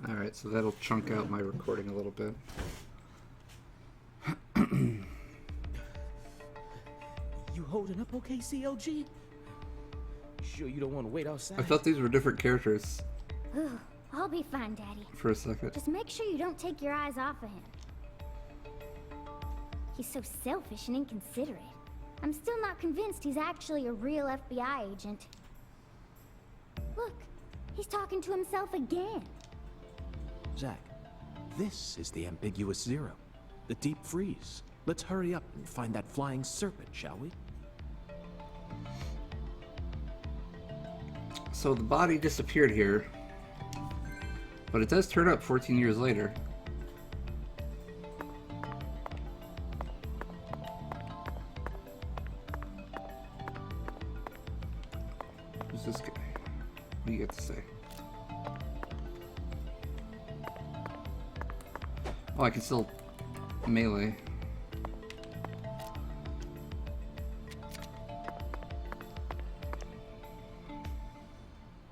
Alright, so that'll chunk out my recording a little bit. You holding up okay, CLG? Sure you don't want to wait outside? I thought these were different characters I'll be fine, Daddy. for a second. Just make sure you don't take your eyes off of him. He's so selfish and inconsiderate. I'm still not convinced he's actually a real FBI agent. Look, he's talking to himself again. Zack, this is the ambiguous zero. The deep freeze. Let's hurry up and find that flying serpent, shall we? So the body disappeared here, but it does turn up 14 years later. Who's this guy? What do you got to say? Oh, I can still melee.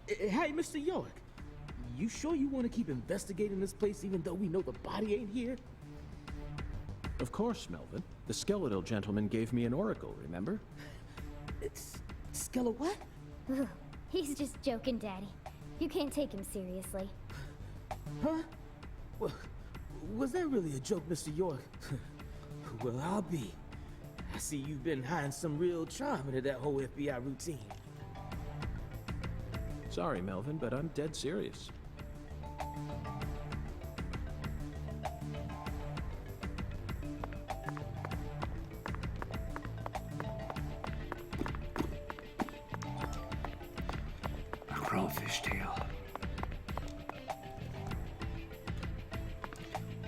Hey, Mr. York. You sure you want to keep investigating this place even though we know the body ain't here? Of course, Melvin. The skeletal gentleman gave me an oracle, remember? It's Skella what? Ugh, he's just joking, Daddy. You can't take him seriously. Huh? Well, was that really a joke, Mr. York? Well, I'll be. I see you've been hiding some real charm into that whole FBI routine. Sorry, Melvin, but I'm dead serious. A crawfish tail.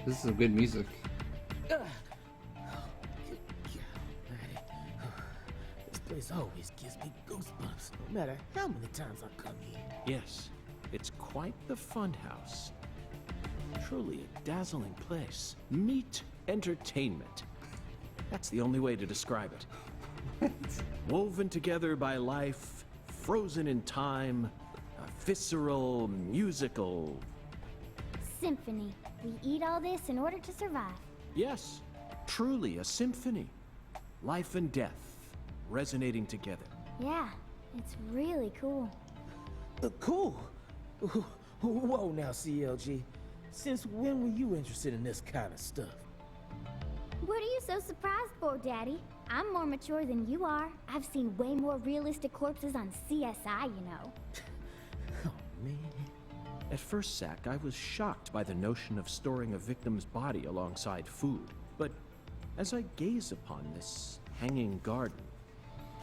This is some good music. This place always gives me goosebumps, no matter how many times I come here. Yes, it's quite the funhouse. Truly a dazzling place. Meet entertainment. That's the only way to describe it. Woven together by life, frozen in time, a visceral, musical... Symphony. We eat all this in order to survive. Yes, truly a symphony. Life and death resonating together. Yeah, it's really cool. Cool. Whoa now, CLG. Since when were you interested in this kind of stuff? What are you so surprised for, Daddy? I'm more mature than you are. I've seen way more realistic corpses on CSI, you know. Oh, man. At first, Zack, I was shocked by the notion of storing a victim's body alongside food. But as I gaze upon this hanging garden,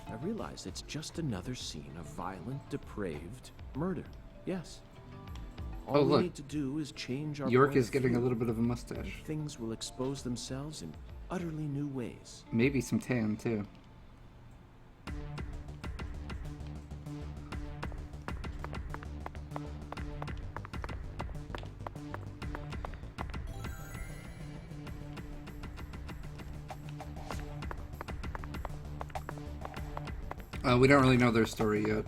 I realize it's just another scene of violent, depraved murder. Yes. All we look. need to do is change our York point is of getting a view, little bit of a and mustache. things will expose themselves in utterly new ways. Maybe some tan, too. We don't really know their story yet.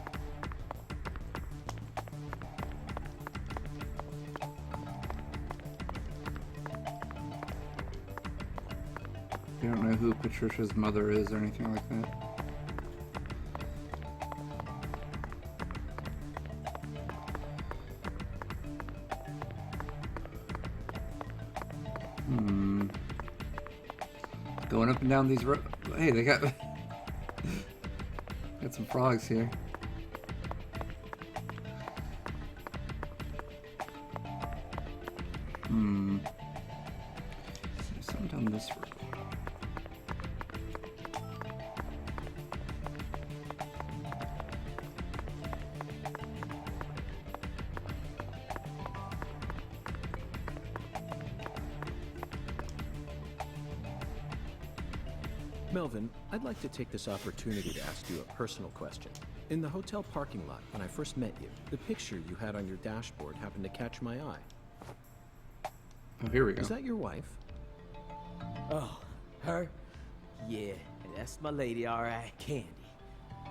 We don't know who Patricia's mother is or anything like that. Going up and down these roads. Hey, they got... got some frogs here. There's something down this road. Melvin, I'd like to take this opportunity to ask you a personal question. In the hotel parking lot, when I first met you, the picture you had on your dashboard happened to catch my eye. Oh, here we go. Is that your wife? Oh, her? Yeah, that's my lady, all right, Candy.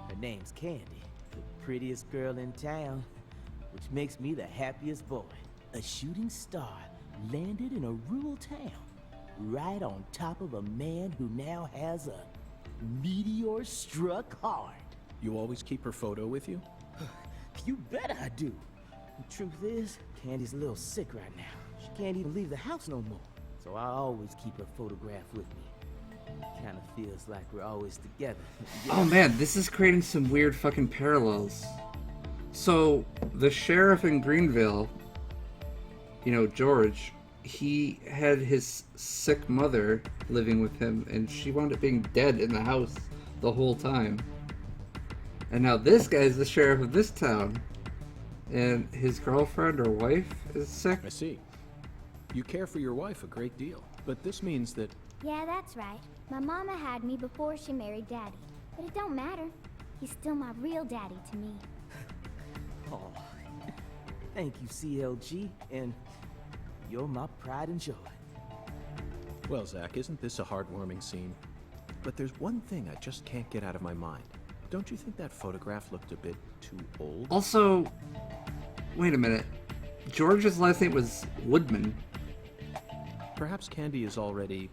Her name's Candy, the prettiest girl in town, which makes me the happiest boy. A shooting star landed in a rural town, right on top of a man who now has a meteor struck hard. You always keep her photo with you? You bet I do. The truth is, Candy's a little sick right now. She can't even leave the house no more. So I always keep her photograph with me. Kinda feels like we're always together. Oh man, this is creating some weird fucking parallels. So, the sheriff in Greenville, you know, George, he had his sick mother living with him, and she wound up being dead in the house the whole time. And now this guy's the sheriff of this town, and his girlfriend or wife is sick. I see. You care for your wife a great deal, but this means that... Yeah, that's right. My mama had me before she married Daddy. But it don't matter. He's still my real daddy to me. Oh, thank you, CLG, and you're my pride and joy. Well, Zach, isn't this a heartwarming scene? But there's one thing I just can't get out of my mind. Don't you think that photograph looked a bit too old? Also, wait a minute. George's last name was Woodman. Perhaps Candy is already...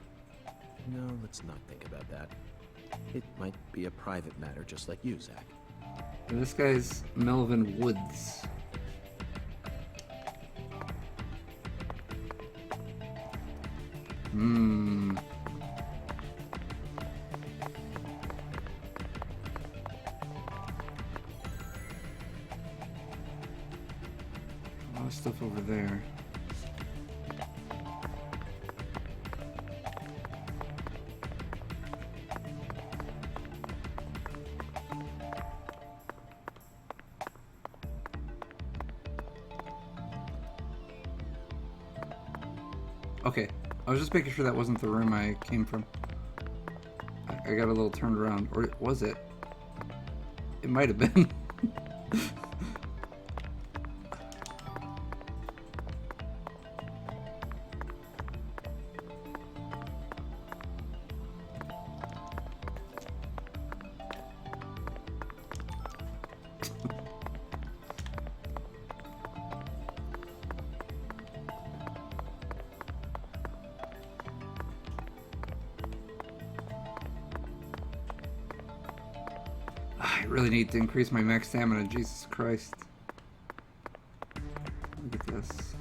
No, let's not think about that. It might be a private matter, just like you, Zach. And this guy's Melvin Woods. A lot of stuff over there. Okay, I was just making sure that wasn't the room I came from. I got a little turned around, or was it? It might have been. I really need to increase my max stamina, Jesus Christ. Look at this.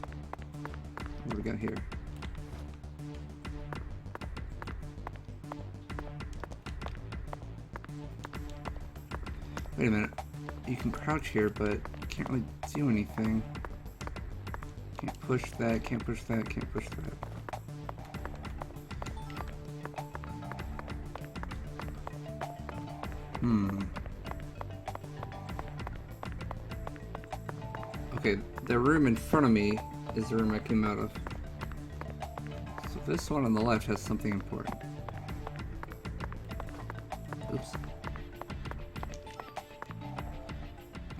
What do we got here? Wait a minute. You can crouch here, but you can't really do anything. Can't push that, can't push that, can't push that. Okay, the room in front of me is the room I came out of. So this one on the left has something important. Oops.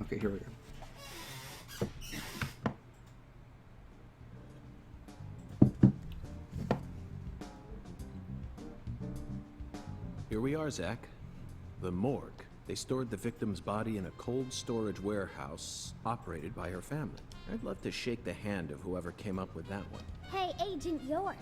Okay, here we go. Here we are, Zach. The morgue. They stored the victim's body in a cold storage warehouse operated by her family. I'd love to shake the hand of whoever came up with that one. Hey, Agent York.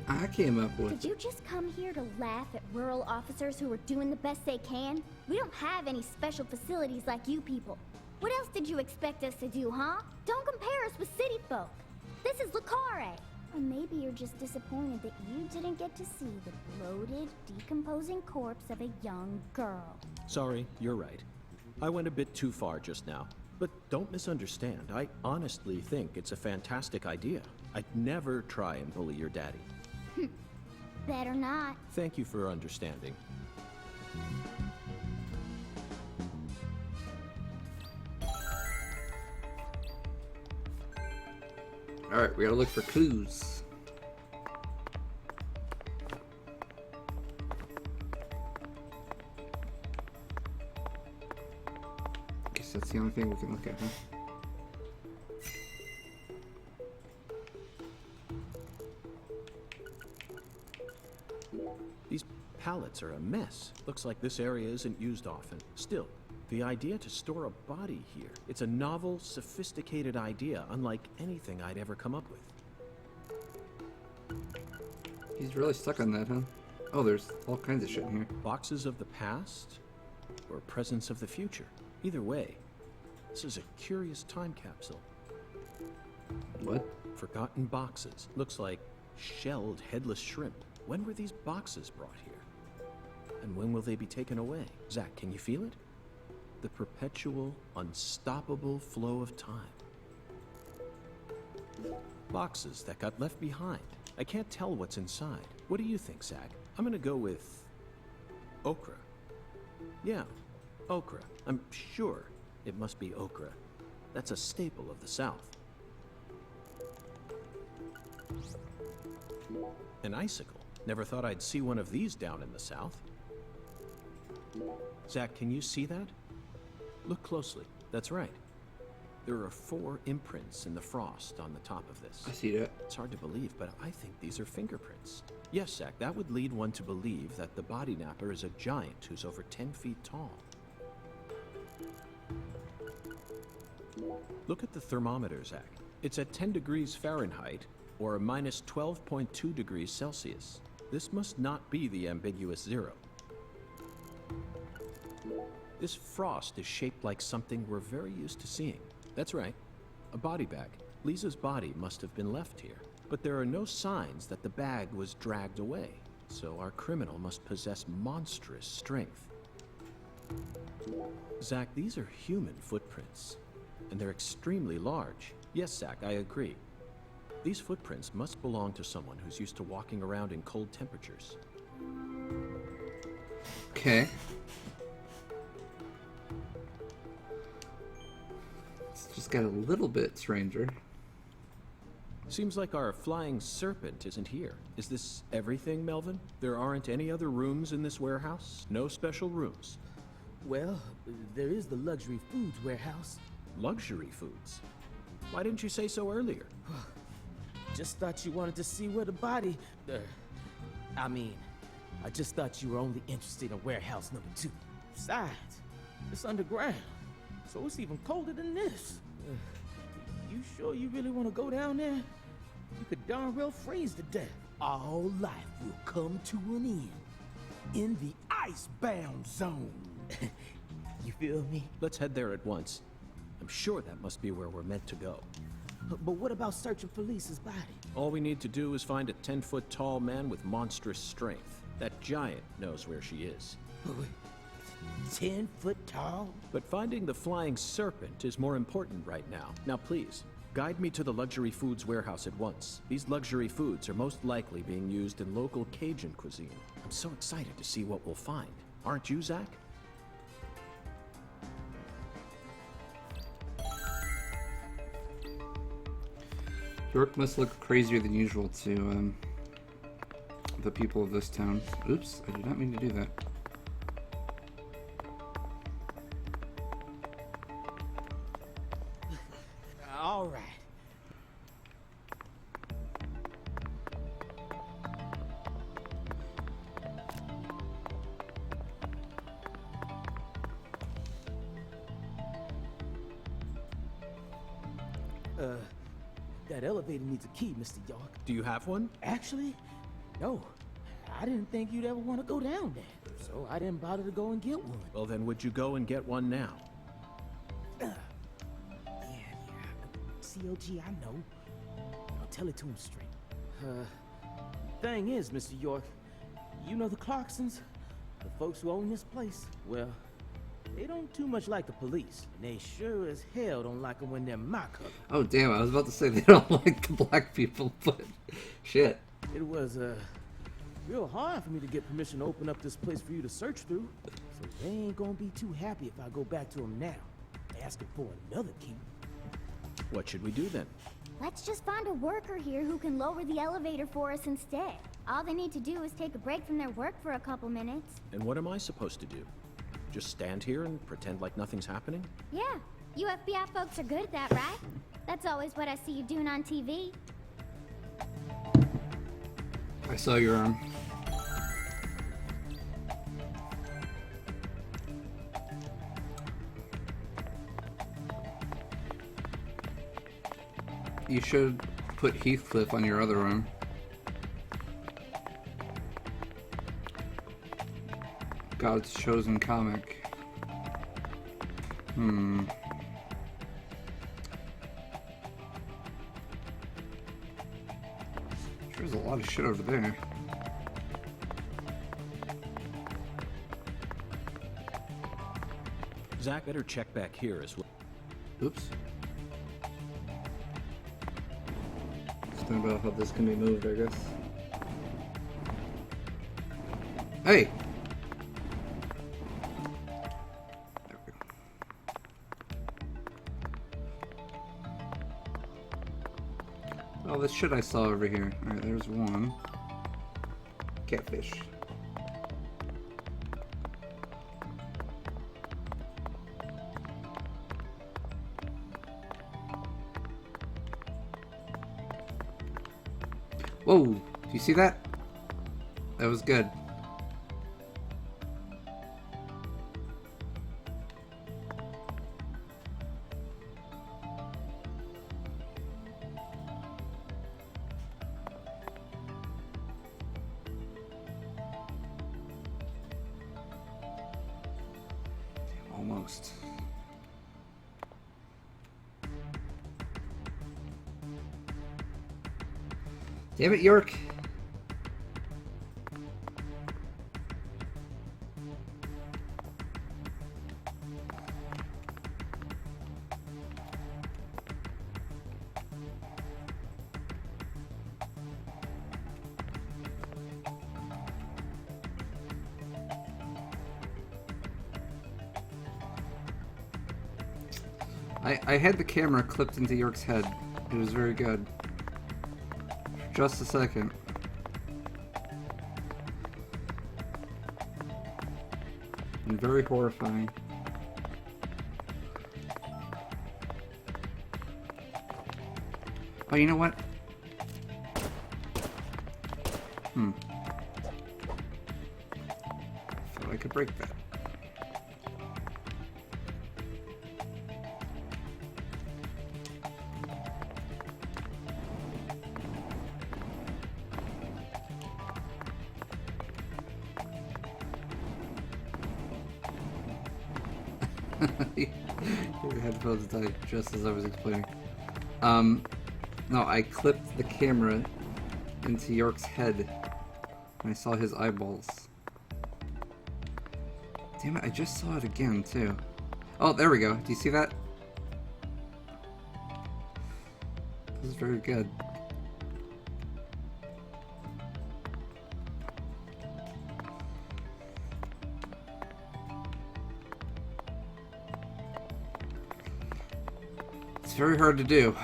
I came up with... Did you just come here to laugh at rural officers who are doing the best they can? We don't have any special facilities like you people. What else did you expect us to do, huh? Don't compare us with city folk. This is Lucare. Or maybe you're just disappointed that you didn't get to see the bloated, decomposing corpse of a young girl. Sorry, you're right. I went a bit too far just now. But don't misunderstand. I honestly think it's a fantastic idea. I'd never try and bully your daddy. Better not. Thank you for understanding. Alright, we gotta look for clues. Guess that's the only thing we can look at, huh? These pallets are a mess. Looks like this area isn't used often. Still, the idea to store a body here. It's a novel, sophisticated idea, unlike anything I'd ever come up with. He's really stuck on that, huh? Oh, there's all kinds of shit in here. Boxes of the past or presence of the future. Either way, this is a curious time capsule. What? Forgotten boxes. Looks like shelled headless shrimp. When were these boxes brought here? And when will they be taken away? Zach, can you feel it? The perpetual, unstoppable flow of time. Boxes that got left behind. I can't tell what's inside. What do you think, Zach? I'm gonna go with okra. Yeah, okra. I'm sure it must be okra. That's a staple of the South. An icicle. Never thought I'd see one of these down in the South. Zach, can you see that? Look closely. That's right. There are 4 imprints in the frost on the top of this. I see that. It's hard to believe, but I think these are fingerprints. Yes, Zach, that would lead one to believe that the body napper is a giant who's over 10 feet tall. Look at the thermometer, Zach. It's at 10 degrees Fahrenheit, or minus 12.2 degrees Celsius. This must not be the ambiguous 0. This frost is shaped like something we're very used to seeing. That's right, a body bag. Lisa's body must have been left here, but there are no signs that the bag was dragged away, so our criminal must possess monstrous strength. Zach, these are human footprints, and they're extremely large. Yes, Zach, I agree. These footprints must belong to someone who's used to walking around in cold temperatures. Okay. It's just got a little bit stranger. Seems like our flying serpent isn't here. Is this everything, Melvin? There aren't any other rooms in this warehouse? No special rooms? Well, there is the luxury foods warehouse. Luxury foods? Why didn't you say so earlier? Just thought you wanted to see where the body... I just thought you were only interested in warehouse number 2. Besides, it's underground, so it's even colder than this. You sure you really want to go down there? You could darn well freeze to death. All life will come to an end in the icebound zone. You feel me? Let's head there at once. I'm sure that must be where we're meant to go. But what about searching for Lisa's body? All we need to do is find a 10-foot tall man with monstrous strength. That giant knows where she is. 10 foot tall? But finding the flying serpent is more important right now. Now please, guide me to the luxury foods warehouse at once. These luxury foods are most likely being used in local Cajun cuisine. I'm so excited to see what we'll find. Aren't you, Zach? York must look crazier than usual to the people of this town. Oops, I did not mean to do that. All right. That elevator needs a key, Mr. York. Do you have one? Actually, no. I didn't think you'd ever want to go down there, so I didn't bother to go and get one. Well, then would you go and get one now? Yeah. COG, I know. I'll tell it to him straight. Thing is, Mr. York, you know the Clarksons? The folks who own this place? Well, they don't too much like the police, and they sure as hell don't like them when they're my color. Oh damn, I was about to say they don't like the black people, but shit. It was, real hard for me to get permission to open up this place for you to search through. So they ain't gonna be too happy if I go back to them now, asking for another key. What should we do then? Let's just find a worker here who can lower the elevator for us instead. All they need to do is take a break from their work for a couple minutes. And what am I supposed to do? Just stand here and pretend like nothing's happening? Yeah, you FBI folks are good at that, right? That's always what I see you doing on TV. I saw your arm. You should put Heathcliff on your other arm. God's chosen comic. There's a lot of shit over there. Zach, better check back here as well. Oops. Think about how this can be moved, I guess. Hey! There we go. All this shit I saw over here. Alright, there's one. Catfish. Whoa! Do you see that? That was good. Almost. Damn it, York. I had the camera clipped into York's head. It was very good. For just a second. And very horrifying. Oh, you know what? Thought I could break that. Your headphones died just as I was explaining. No, I clipped the camera into York's head and I saw his eyeballs. Damn it, I just saw it again too. Oh, there we go. Do you see that? This is very good. It's very hard to do.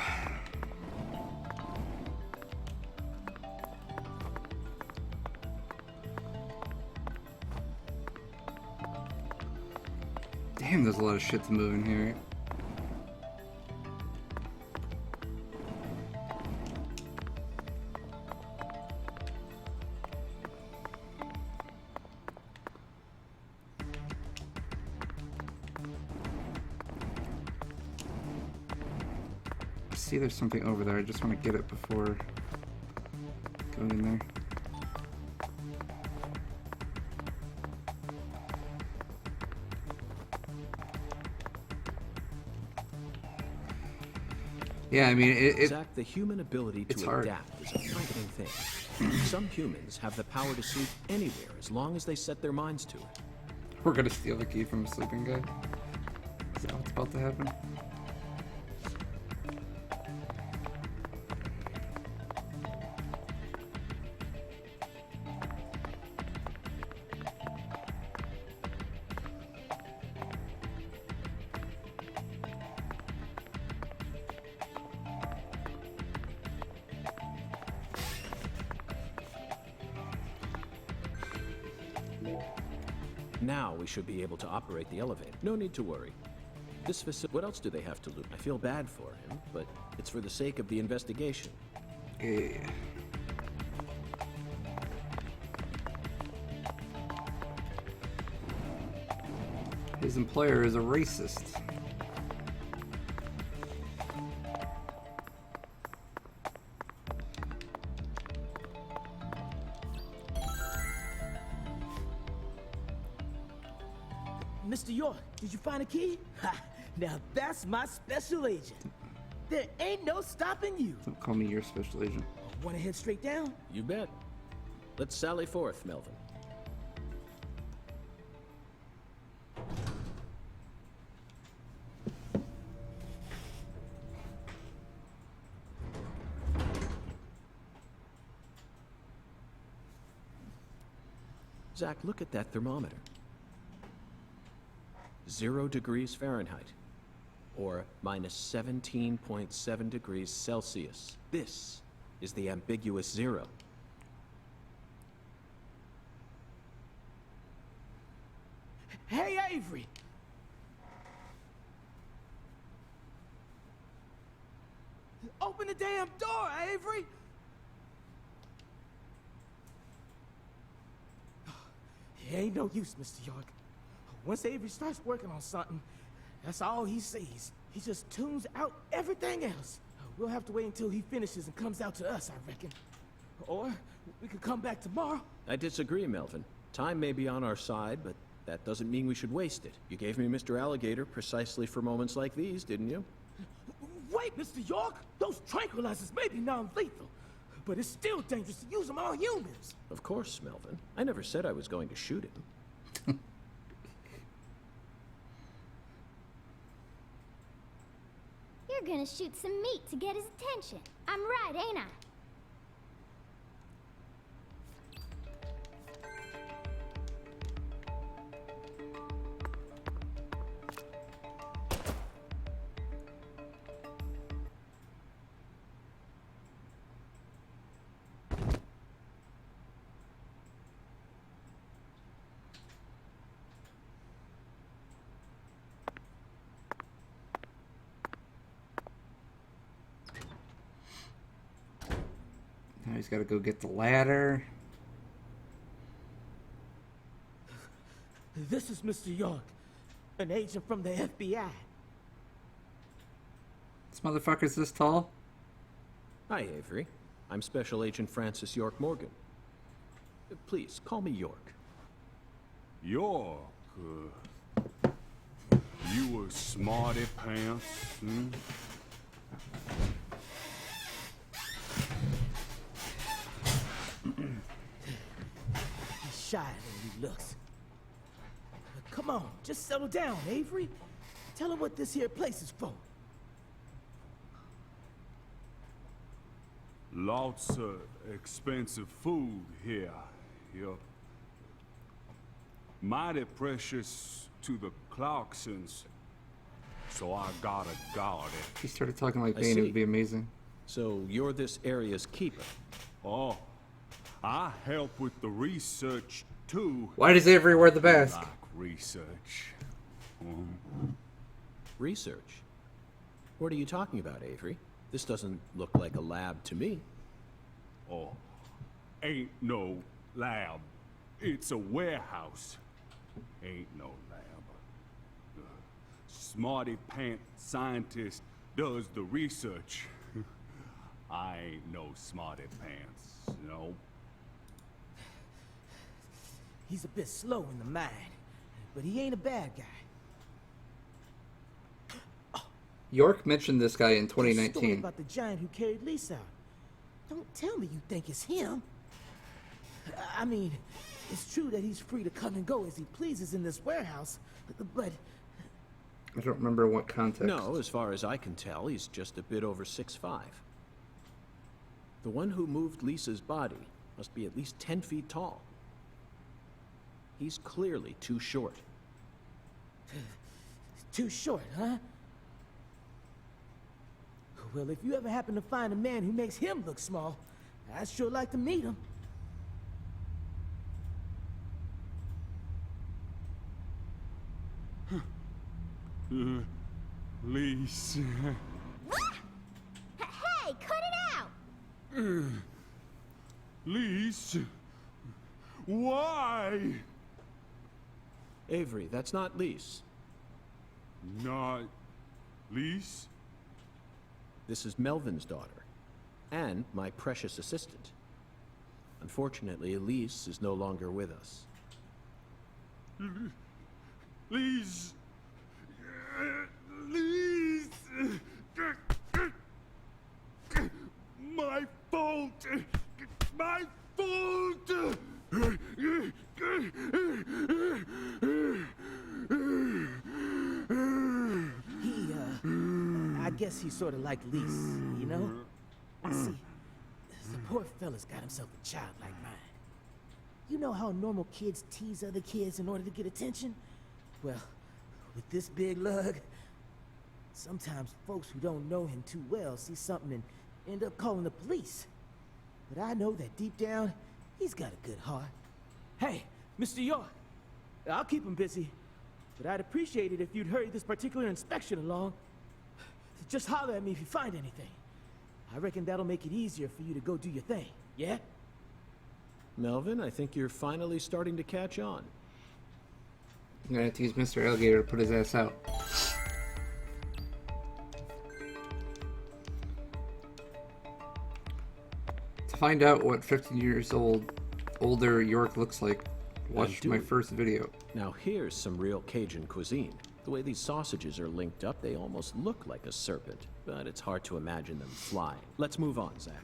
Damn, there's a lot of shit to move in here. I see there's something over there. I just want to get it before going in there. Yeah, I mean, Zach, the human ability to adapt is a frightening thing. Some humans have the power to sleep anywhere as long as they set their minds to it. We're gonna steal the key from a sleeping guy. Is that what's about to happen? Now we should be able to operate the elevator. No need to worry. This facility. What else do they have to loot? I feel bad for him, but it's for the sake of the investigation. Yeah. His employer is a racist. Mr. York, did you find a key? Ha! Now that's my special agent. There ain't no stopping you. Don't call me your special agent. Want to head straight down? You bet. Let's sally forth, Melvin. Zach, look at that thermometer. 0 degrees Fahrenheit, or minus 17.7 degrees Celsius. This is the ambiguous 0. Hey, Avery! Open the damn door, Avery! It ain't no use, Mr. York. Once Avery starts working on something, that's all he sees. He just tunes out everything else. We'll have to wait until he finishes and comes out to us, I reckon. Or we could come back tomorrow. I disagree, Melvin. Time may be on our side, but that doesn't mean we should waste it. You gave me Mr. Alligator precisely for moments like these, didn't you? Wait, Mr. York! Those tranquilizers may be non-lethal, but it's still dangerous to use them on humans. Of course, Melvin. I never said I was going to shoot him. You're gonna shoot some meat to get his attention. I'm right, ain't I? Now he's got to go get the ladder. This is Mr. York, an agent from the FBI. This motherfucker's this tall? Hi, Avery. I'm Special Agent Francis York Morgan. Please, call me York. York, you a smarty pants, hmm? He's shy than he looks. Come on, just settle down, Avery. Tell him what this here place is for. Lots of expensive food here. Yup. Mighty precious to the Clarksons, so I gotta guard it. If he started talking like I Bane, it see. would be amazing. So you're this area's keeper. Oh, I help with the research too. Why does Avery wear the mask? Like research. Research? What are you talking about, Avery? This doesn't look like a lab to me. Oh, ain't no lab. It's a warehouse. Ain't no lab. The smarty pant scientist does the research. I ain't no smarty pants, no. He's a bit slow in the mind, but he ain't a bad guy. York mentioned this guy in The story 2019. about the giant who carried Lisa out. Don't tell me you think it's him. I mean, it's true that he's free to come and go as he pleases in this warehouse, but I don't remember what context. No, as far as I can tell, he's just a bit over 6'5". The one who moved Lisa's body must be at least 10 feet tall. He's clearly too short. too short, huh? Well, if you ever happen to find a man who makes him look small, I'd sure like to meet him. Lise. Hey, cut it out! Lise. Why? Avery, that's not Lise. Not Lise? This is Melvin's daughter, and my precious assistant. Unfortunately, Elise is no longer with us. Please. Please. My fault. My fault. I guess he's sort of like Lise, you know? See, the poor fella's got himself a child like mine. You know how normal kids tease other kids in order to get attention? Well, with this big lug, sometimes folks who don't know him too well see something and end up calling the police. But I know that deep down, he's got a good heart. Hey, Mr. York, I'll keep him busy, but I'd appreciate it if you'd hurry this particular inspection along. Just holler at me if you find anything. I reckon that'll make it easier for you to go do your thing, yeah? Melvin, I think you're finally starting to catch on. I'm gonna have to use Mr. Alligator to put his ass out. To find out what 15 years older York looks like, watch my first video. Now here's some real Cajun cuisine. The way these sausages are linked up, they almost look like a serpent, but it's hard to imagine them flying. Let's move on, Zach.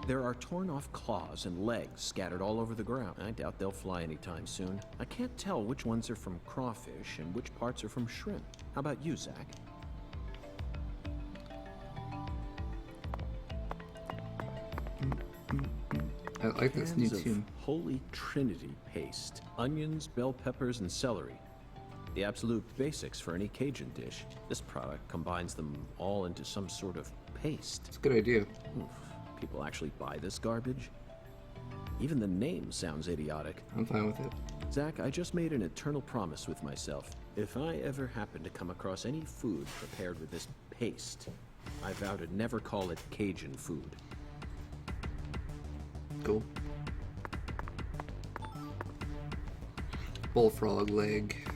There are torn off claws and legs scattered all over the ground. I doubt they'll fly anytime soon. I can't tell which ones are from crawfish and which parts are from shrimp. How about you, Zach? I like this new Cans of tune. Holy Trinity paste, onions, bell peppers, and celery. The absolute basics for any Cajun dish. This product combines them all into some sort of paste. It's a good idea. Oof, people actually buy this garbage? Even the name sounds idiotic. I'm fine with it. Zach, I just made an eternal promise with myself. If I ever happen to come across any food prepared with this paste, I vow to never call it Cajun food. Cool. Bullfrog leg.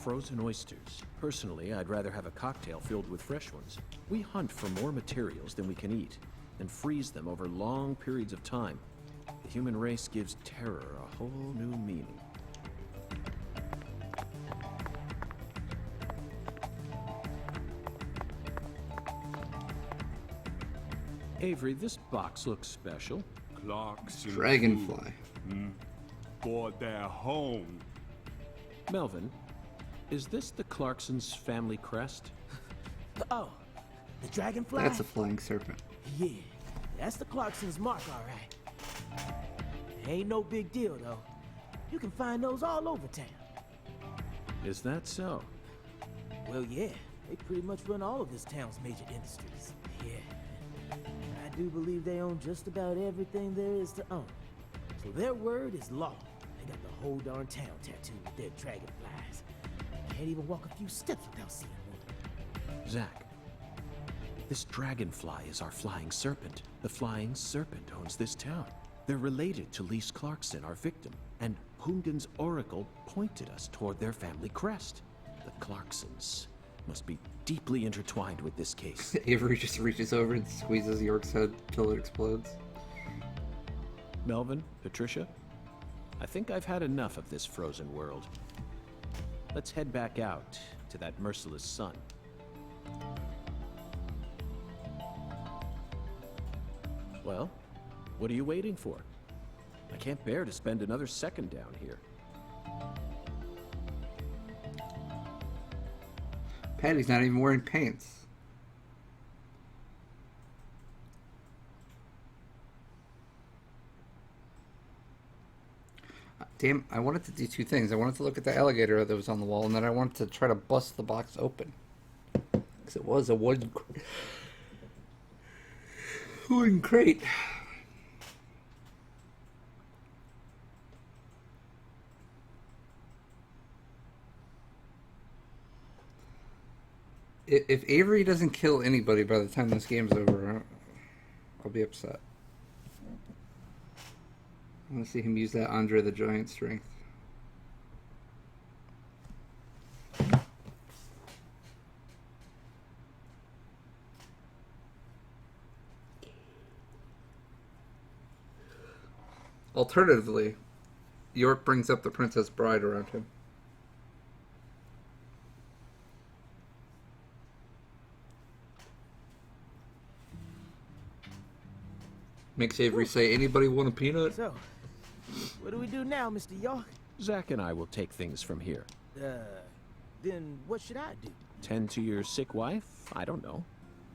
Frozen oysters. Personally, I'd rather have a cocktail filled with fresh ones. We hunt for more materials than we can eat, and freeze them over long periods of time. The human race gives terror a whole new meaning. Avery, this box looks special. Clarkson Dragonfly. food. For their home. Melvin, is this the Clarksons' family crest? Oh, the dragonfly? That's a flying serpent. Yeah, that's the Clarkson's mark, all right. Ain't no big deal, though. You can find those all over town. Is that so? Well, yeah, they pretty much run all of this town's major industries. Yeah, I do believe they own just about everything there is to own. So their word is law. They got the whole darn town tattooed with their dragonflies. Can't even walk a few steps without seeing one. Zach, this dragonfly is our flying serpent. The flying serpent owns this town. They're related to Lise Clarkson, our victim, and Hungan's oracle pointed us toward their family crest. The Clarksons must be deeply intertwined with this case. Avery just reaches over and squeezes York's head till it explodes. Melvin, Patricia, I think I've had enough of this frozen world. Let's head back out to that merciless sun. Well, what are you waiting for? I can't bear to spend another second down here. Patty's not even wearing pants. Damn, I wanted to do two things. I wanted to look at the alligator that was on the wall, and then I wanted to try to bust the box open. Because it was a wooden crate. If Avery doesn't kill anybody by the time this game's over, I'll be upset. I want to see him use that Andre the Giant strength. Alternatively, York brings up the Princess Bride around him. Makes Avery say, anybody want a peanut? So, what do we do now, Mr. York? Zack and I will take things from here. Then what should I do? Tend to your sick wife? I don't know.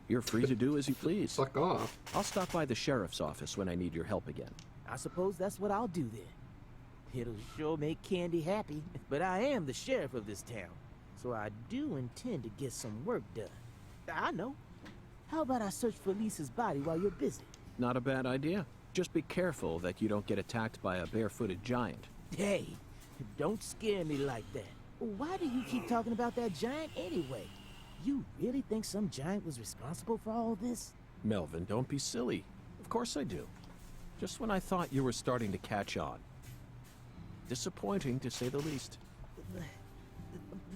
You're free to do as you please. Fuck off. I'll stop by the sheriff's office when I need your help again. I suppose that's what I'll do then. It'll sure make Candy happy, but I am the sheriff of this town, so I do intend to get some work done. I know. How about I search for Lisa's body while you're busy? Not a bad idea. Just be careful that you don't get attacked by a barefooted giant. Hey, don't scare me like that. Why do you keep talking about that giant anyway? You really think some giant was responsible for all this? Melvin, don't be silly. Of course I do. Just when I thought you were starting to catch on. Disappointing, to say the least.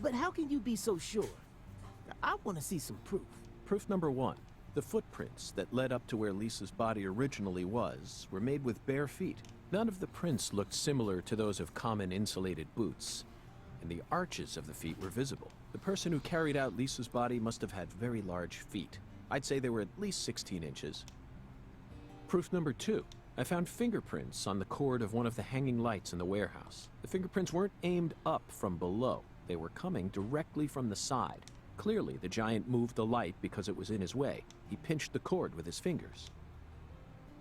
But how can you be so sure? I want to see some proof. Proof number one. The footprints that led up to where Lisa's body originally was were made with bare feet. None of the prints looked similar to those of common insulated boots, and the arches of the feet were visible. The person who carried out Lisa's body must have had very large feet. I'd say they were at least 16 inches. Proof number two. I found fingerprints on the cord of one of the hanging lights in the warehouse. The fingerprints weren't aimed up from below. They were coming directly from the side. Clearly, the giant moved the light because it was in his way. He pinched the cord with his fingers.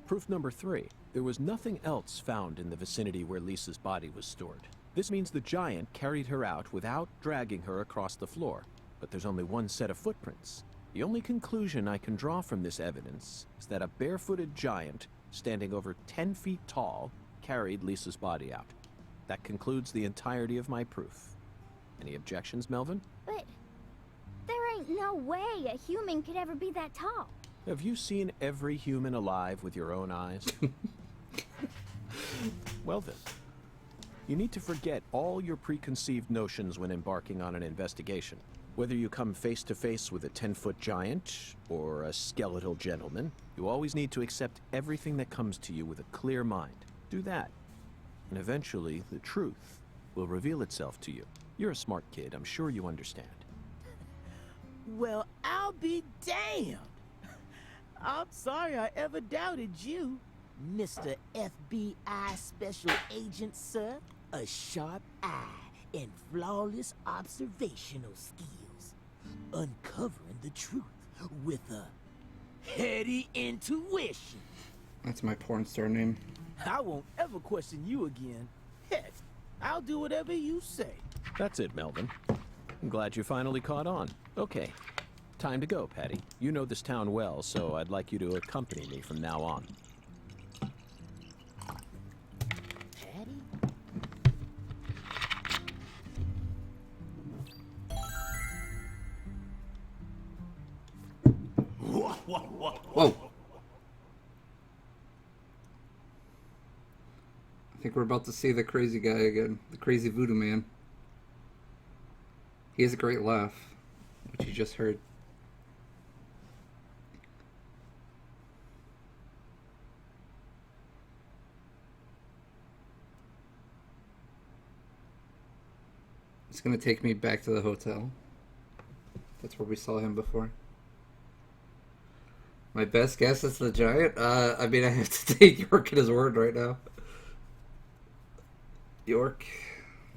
Proof number three. There was nothing else found in the vicinity where Lisa's body was stored. This means the giant carried her out without dragging her across the floor. But there's only one set of footprints. The only conclusion I can draw from this evidence is that a barefooted giant, standing over 10 feet tall, carried Lisa's body out. That concludes the entirety of my proof. Any objections, Melvin? But there ain't no way a human could ever be that tall. Have you seen every human alive with your own eyes? Well then, you need to forget all your preconceived notions when embarking on an investigation. Whether you come face to face with a 10-foot giant or a skeletal gentleman, you always need to accept everything that comes to you with a clear mind. Do that, and eventually the truth will reveal itself to you. You're a smart kid, I'm sure you understand. Well, I'll be damned. I'm sorry I ever doubted you, Mr. FBI Special Agent, sir. A sharp eye and flawless observational skills. Uncovering the truth with a heady intuition. That's my porn star name. I won't ever question you again. Heck, I'll do whatever you say. That's it, Melvin. I'm glad you finally caught on. Okay, time to go, Patty. You know this town well, so I'd like you to accompany me from now on. Patty? Whoa. I think we're about to see the crazy guy again. The crazy voodoo man. He has a great laugh, which you just heard. It's gonna take me back to the hotel. That's where we saw him before. My best guess is the giant. I mean, I have to take York at his word right now. York.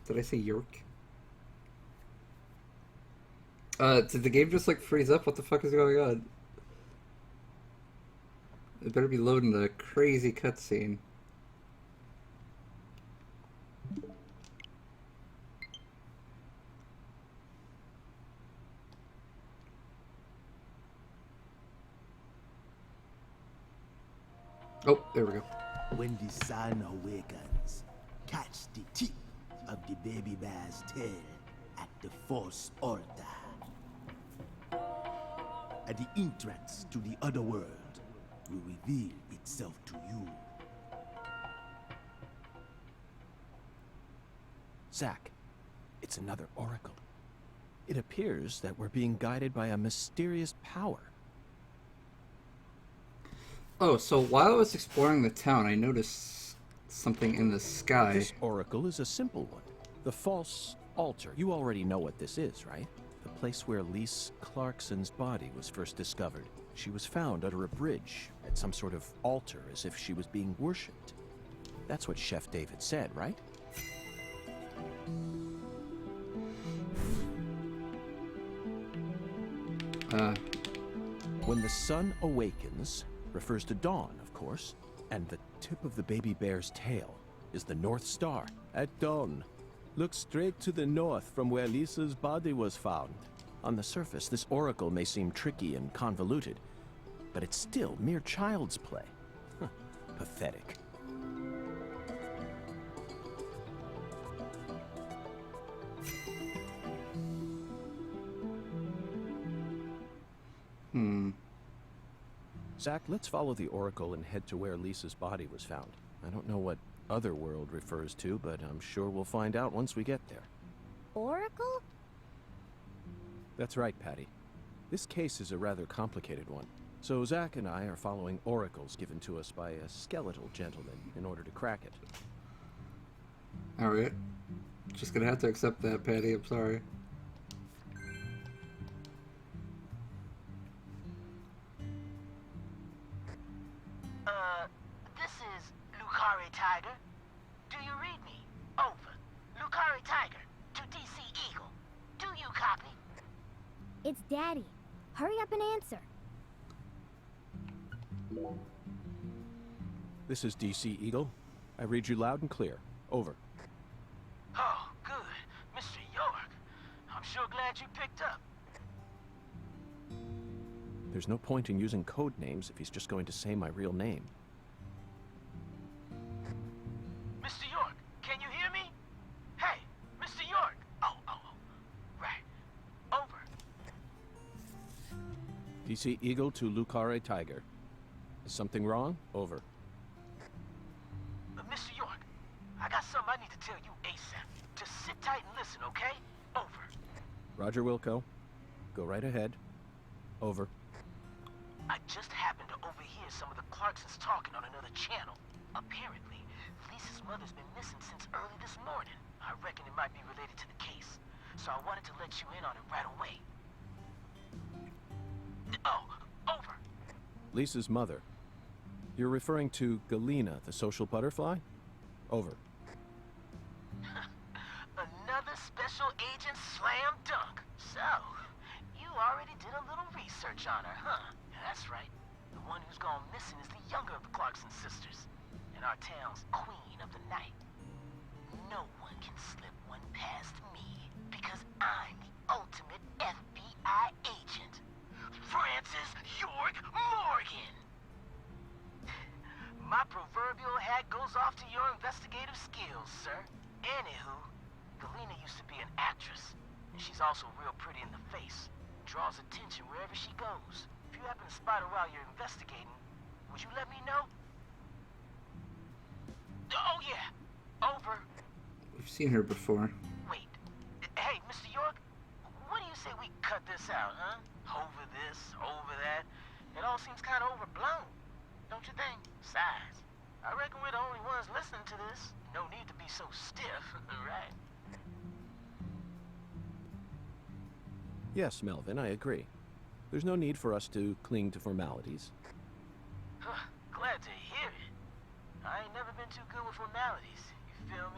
Did I say York? Did the game just like freeze up? What the fuck is going on? It better be loading the crazy cutscene. Oh, there we go. When the sun awakens, catch the tip of the baby bear's tail at the Force Altar. At the entrance to the other world will reveal itself to you. Zack, it's another oracle. It appears that we're being guided by a mysterious power. Oh, so while I was exploring the town, I noticed something in the sky. This oracle is a simple one. The false altar. You already know what this is, right? The place where Lise Clarkson's body was first discovered. She was found under a bridge at some sort of altar as if she was being worshipped. That's what Chef David said, right? When the sun awakens, refers to dawn, of course, and the tip of the baby bear's tail is the North Star. At dawn, look straight to the north from where Lisa's body was found. On the surface, this oracle may seem tricky and convoluted, but it's still mere child's play. Pathetic. Zach, let's follow the oracle and head to where Lisa's body was found. I don't know what other world refers to, but I'm sure we'll find out once we get there. Oracle? That's right, Patty. This case is a rather complicated one. So Zach and I are following oracles given to us by a skeletal gentleman in order to crack it. Alright. Just gonna have to accept that, Patty. I'm sorry. This is Lucari Tiger. Do you read me? Over. Lucari Tiger to DC Eagle. Do you copy? It's Daddy. Hurry up and answer. This is DC Eagle. I read you loud and clear. Over. Oh, good. Mr. York. I'm sure glad you picked up. There's no point in using code names if he's just going to say my real name. Mr. York, can you hear me? Hey, Mr. York. Oh, right. Over. DC Eagle to Lucare Tiger. Is something wrong? Over. Mr. York, I got something I need to tell you ASAP. Just sit tight and listen, okay? Over. Roger, Wilco. Go right ahead. Over. I just happened to overhear some of the Clarksons talking on another channel. Apparently, Lisa's mother's been missing since early this morning. I reckon it might be related to the case, so I wanted to let you in on it right away. Oh, over. Lisa's mother. You're referring to Galena, the social butterfly? Over. Another special agent slam dunk. So, you already did a little research on her, huh? That's right. The one who's gone missing is the younger of the Clarkson sisters, and our town's queen of the night. No one can slip one past me, because I'm the ultimate FBI agent. Francis York Morgan! My proverbial hat goes off to your investigative skills, sir. Anywho, Galena used to be an actress, and she's also real pretty in the face. Draws attention wherever she goes. If you happen to spot her while you're investigating, would you let me know? Oh, yeah. Over. We've seen her before. Wait. Hey, Mr. York, what do you say we cut this out, huh? Over this, over that. It all seems kind of overblown, don't you think? Besides, I reckon we're the only ones listening to this. No need to be so stiff, right? Yes, Melvin, I agree. There's no need for us to cling to formalities. Glad to hear it. I ain't never been too good with formalities. You feel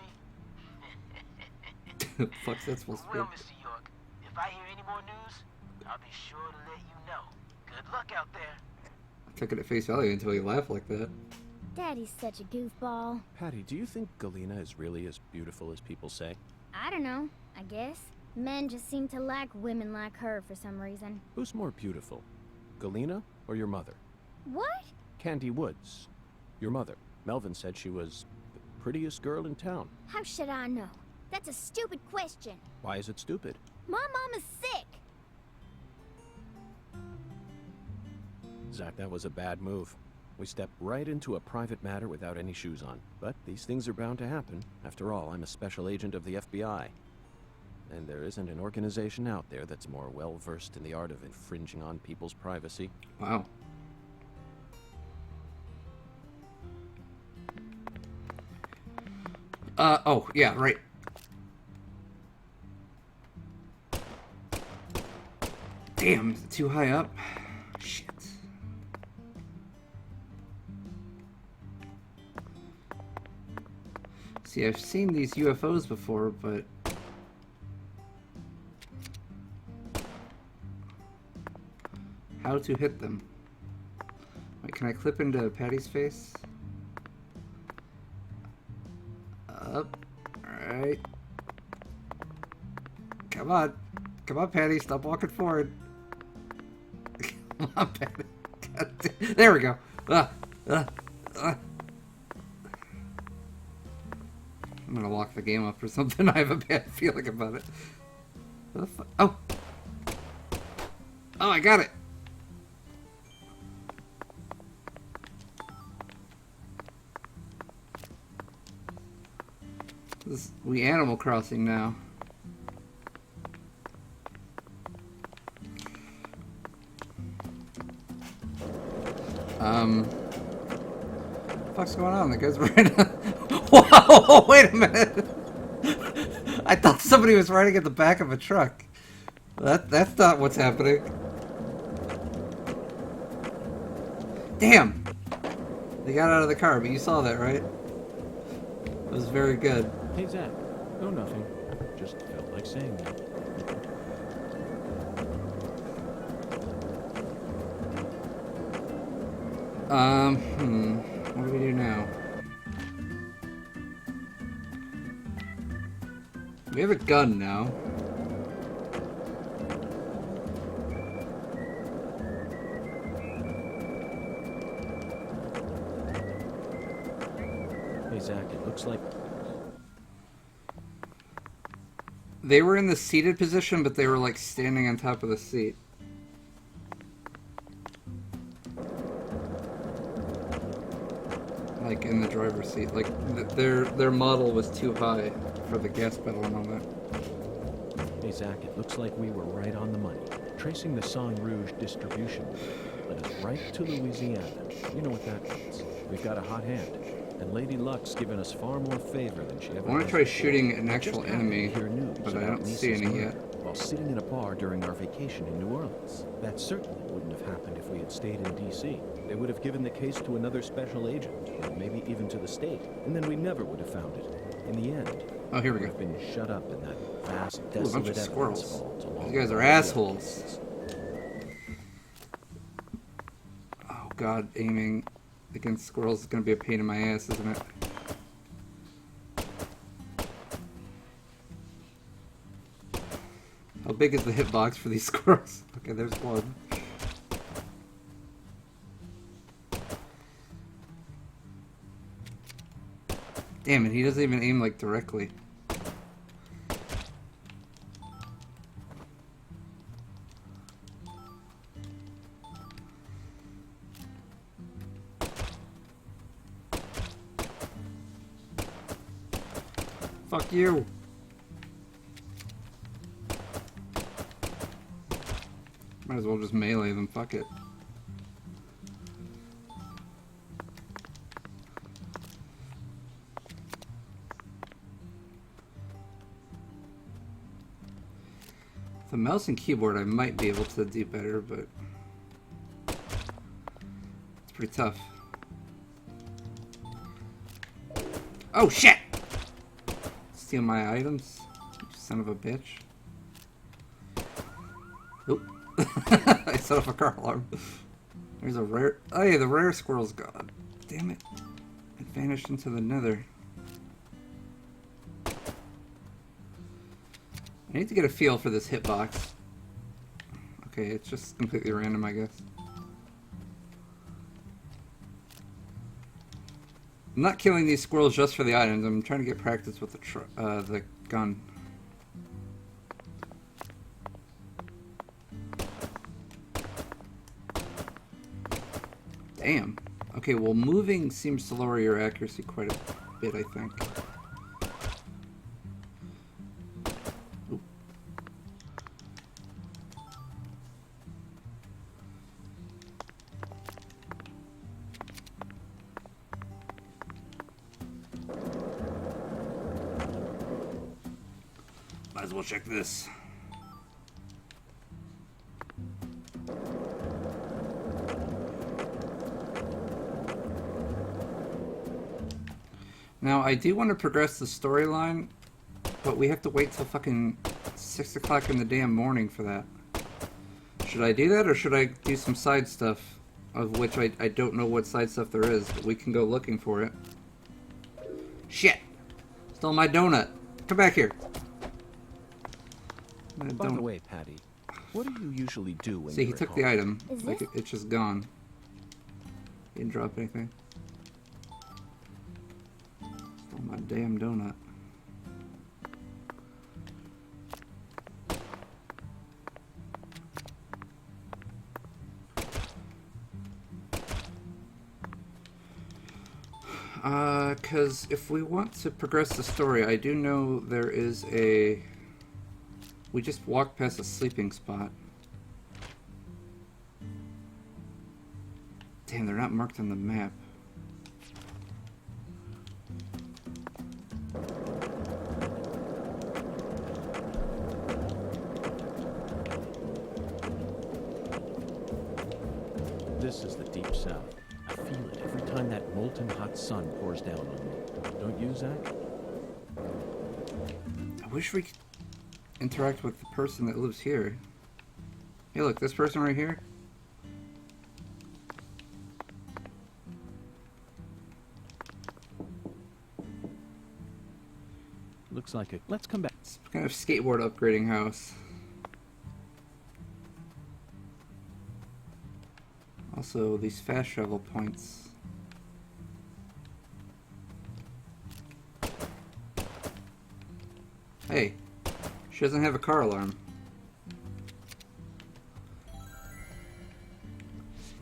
me? Fuck's that supposed to be? Well, Mr. York, if I hear any more news, I'll be sure to let you know. Good luck out there. I took it at face value until you laughed like that. Daddy's such a goofball. Patty, do you think Galena is really as beautiful as people say? I don't know, I guess. Men just seem to like women like her for some reason. Who's more beautiful, Galena or your mother? What? Candy Woods, your mother. Melvin said she was the prettiest girl in town. How should I know? That's a stupid question. Why is it stupid? My mom is sick. Zach, that was a bad move. We stepped right into a private matter without any shoes on. But these things are bound to happen. After all, I'm a special agent of the FBI. And there isn't an organization out there that's more well-versed in the art of infringing on people's privacy. Wow. Oh, yeah, right. Damn, is it too high up? Shit. See, I've seen these UFOs before, but... how to hit them? Wait, can I clip into Patty's face? Up. Alright. Come on. Come on, Patty. Stop walking forward. Come on, Patty. God damn. There we go. I'm gonna lock the game up or something. I have a bad feeling about it. What the fuck? Oh! Oh, I got it! We Animal Crossing now. What the fuck's going on? The guy's right. Whoa! Wait a minute. I thought somebody was riding at the back of a truck. That's not what's happening. Damn! They got out of the car, but you saw that, right? It was very good. Hey, Zach. Oh, nothing. Just felt like saying that. What do we do now? We have a gun now. Hey, Zach, it looks like... They were in the seated position, but they were like standing on top of the seat. Like in the driver's seat. Like their model was too high for the gas pedal and all that. Hey, Zach, it looks like we were right on the money. Tracing the Sang Rouge distribution led us right to Louisiana. You know what that means. We've got a hot hand. And Lady Luck's given us far more favor than she ever I want to has try before. shooting an I actual just happened to enemy, hear news but I about don't see Niece's any murder yet. While sitting in a bar during our vacation in New Orleans. That certainly wouldn't have happened if we had stayed in D.C. They would have given the case to another special agent, or maybe even to the state, and then we never would have found it. In the end, Oh, here we would go. have been shut up in that vast, Ooh, a desolate bunch of evidence squirrels. vault along These guys with are all the other assholes. cases. Oh god, aiming against squirrels is gonna be a pain in my ass, isn't it? How big is the hitbox for these squirrels? Okay, there's one. Damn it, he doesn't even aim like directly. Fuck you. Might as well just melee them, fuck it. The mouse and keyboard I might be able to do better, but it's pretty tough. Oh shit! Steal my items, you son of a bitch. Oop. I set off a car alarm. There's a rare... Oh yeah, the rare squirrel's gone. Damn it. It vanished into the nether. I need to get a feel for this hitbox. Okay, it's just completely random, I guess. I'm not killing these squirrels just for the items. I'm trying to get practice with the gun. Damn. Okay, well, moving seems to lower your accuracy quite a bit, I think. Oop. as well check this. Now, I do want to progress the storyline, but we have to wait till fucking 6 o'clock in the damn morning for that. Should I do that, or should I do some side stuff, of which I don't know what side stuff there is, but we can go looking for it. Shit! Stole my donut. Come back here. By the way, Patty, what do you usually do when See, you're he at took home? the item. Is Like, this- it's just gone. He didn't drop anything. Stole my damn donut. Because if we want to progress the story, I do know there is a... We just walked past a sleeping spot. Damn, they're not marked on the map. This is the Deep South. I feel it every time that molten hot sun pours down on me. Don't you, Zach? I wish we could interact with the person that lives here. Hey, look, this person right here. Looks like it. Let's come back. It's kind of skateboard upgrading house. Also, these fast travel points. Hey, she doesn't have a car alarm.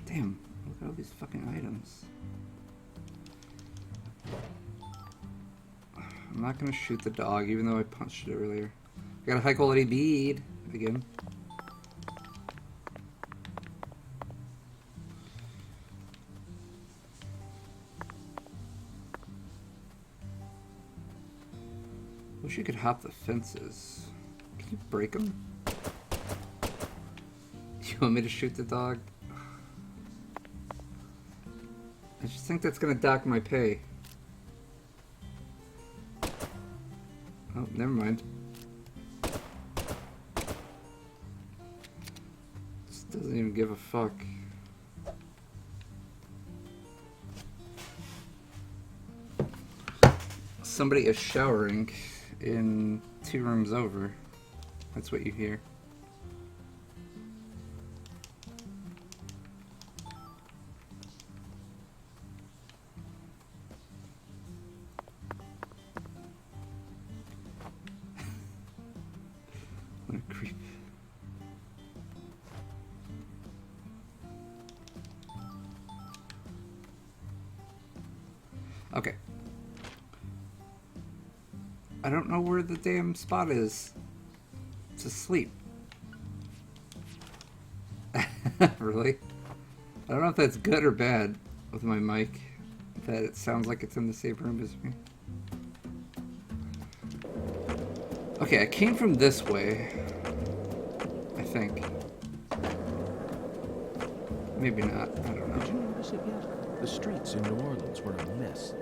Damn, look at all these fucking items. I'm not gonna shoot the dog, even though I punched it earlier. I got a high quality bead again. Wish you could hop the fences. Can you break them? You want me to shoot the dog? I just think that's gonna dock my pay. Oh, never mind. This doesn't even give a fuck. Somebody is showering in 2 rooms over. That's what you hear. What a creep. Okay. I don't know where the damn spot is to sleep. Really? I don't know if that's good or bad with my mic, that it sounds like it's in the same room as me. Okay, I came from this way, I think. Maybe not, I don't Did know. you notice it yet? The streets in New Orleans were a mess.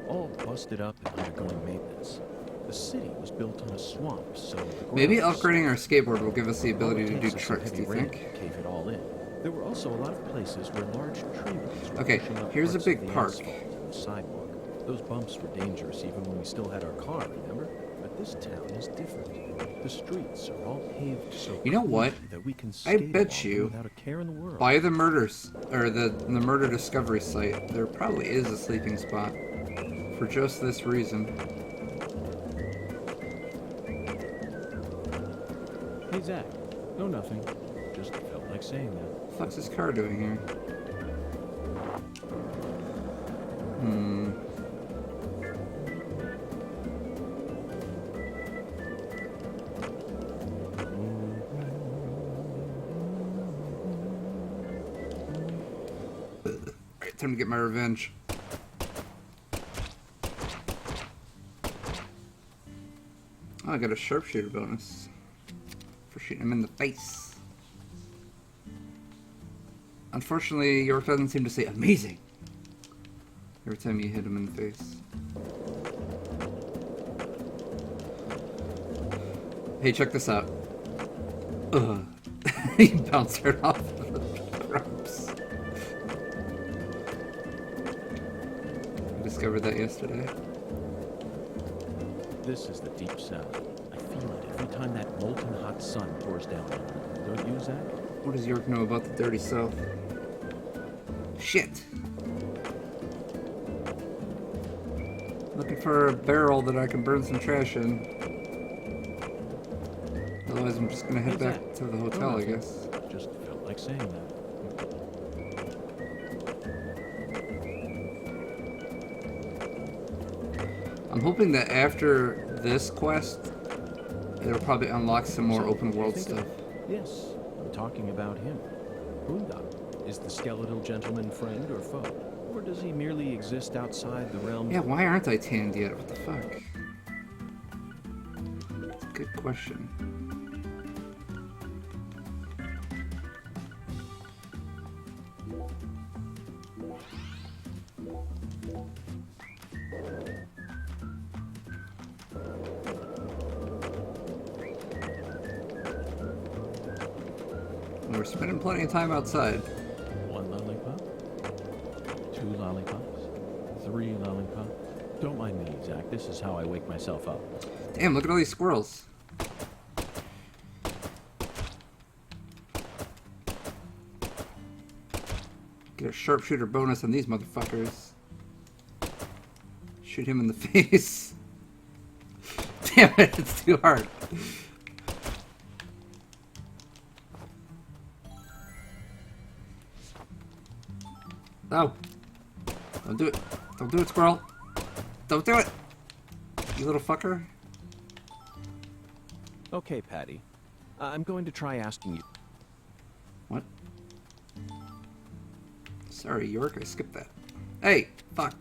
All busted up and undergoing maintenance. The city was built on a swamp, so the Maybe ground was upgrading our skateboard will give us the All ability it to do takes is some tricks, do heavy you rain think? to cave it all in. There were also a lot of places where large tree roots were Okay, pushing up here's a parts big of the park. asphalt and the sidewalk. Those bumps were dangerous even when we still had our car, remember? But this town is different. The streets are all paved so You know what? cleanly that we can I skate bet along you without a care in the world. by the murders, or the murder discovery site, there probably is a sleeping spot for just this reason. Hey Zach, no nothing. Just felt like saying that. What the fuck's this car doing here? Alright, time to get my revenge. Oh, I got a sharpshooter bonus for shooting him in the face. Unfortunately, York doesn't seem to say amazing every time you hit him in the face. Hey, check this out. Ugh. He bounced right off the ropes. I discovered that yesterday. This is the deep south. I feel it every time that molten hot sun pours down on me. Don't you, Zach? What does York know about the dirty south? Shit! Looking for a barrel that I can burn some trash in. Otherwise, I'm just gonna head back to the hotel, I guess. Just felt like saying that. I'm hoping that after this quest, it'll probably unlock some more So, open do you world think stuff. Yes, I'm talking about him. Hunda. Is the skeletal gentleman friend or foe? Or does he merely exist outside the realm? Yeah, why aren't I tanned yet? What the fuck? That's a good question. We're spending plenty of time outside. 1 lollipop? 2 lollipops? 3 lollipops? Don't mind me, Zach. This is how I wake myself up. Damn, look at all these squirrels. Get a sharpshooter bonus on these motherfuckers. Shoot him in the face. Damn it, it's too hard. No. Don't do it. Don't do it, squirrel. Don't do it. You little fucker. Okay, Patty. I'm going to try asking you. What? Sorry, York, I skipped that. Hey, fuck.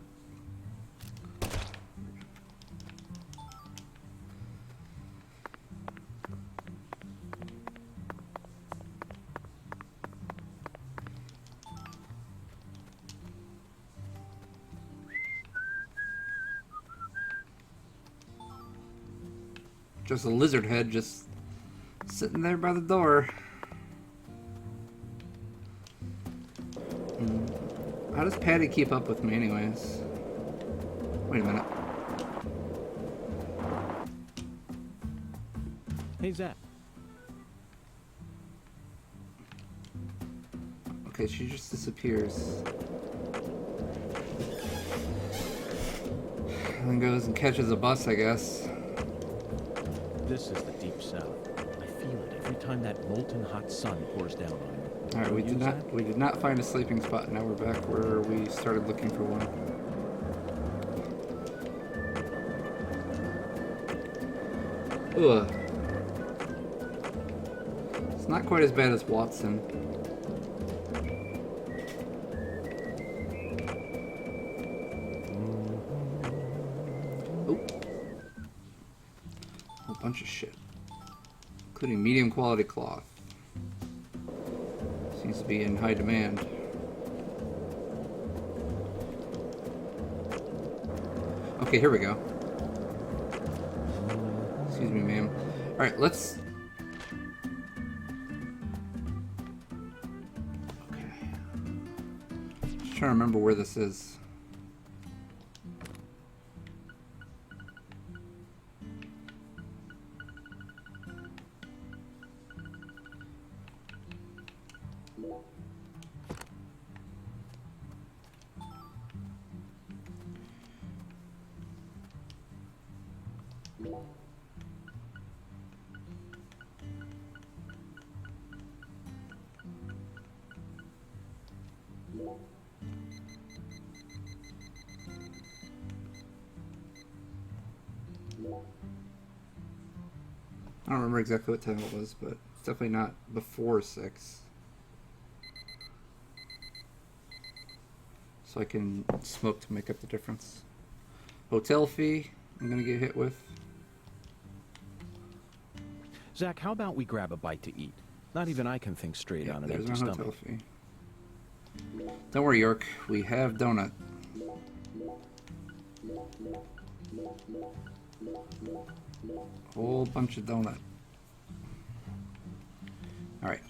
Just a lizard head just sitting there by the door. How does Patty keep up with me anyways? Wait a minute. Hey, Zach. Okay, she just disappears. And then goes and catches a bus, I guess. This is the deep south. I feel it every time that molten hot sun pours down on me. All right, Don't we did not find a sleeping spot. Now we're back where we started looking for one. Ugh. It's not quite as bad as Watson. Oh. A bunch of shit. Including medium quality cloth. Seems to be in high demand. Okay, here we go. Excuse me, ma'am. Alright, let's... Okay. Just trying to remember where this is. I don't remember exactly what time it was, but it's definitely not before 6. So I can smoke to make up the difference. Hotel fee, I'm gonna get hit with. Zach, how about we grab a bite to eat? Not even I can think straight on an There's empty no hotel stomach. fee. Don't worry, York. We have donut. Whole bunch of donut. All right.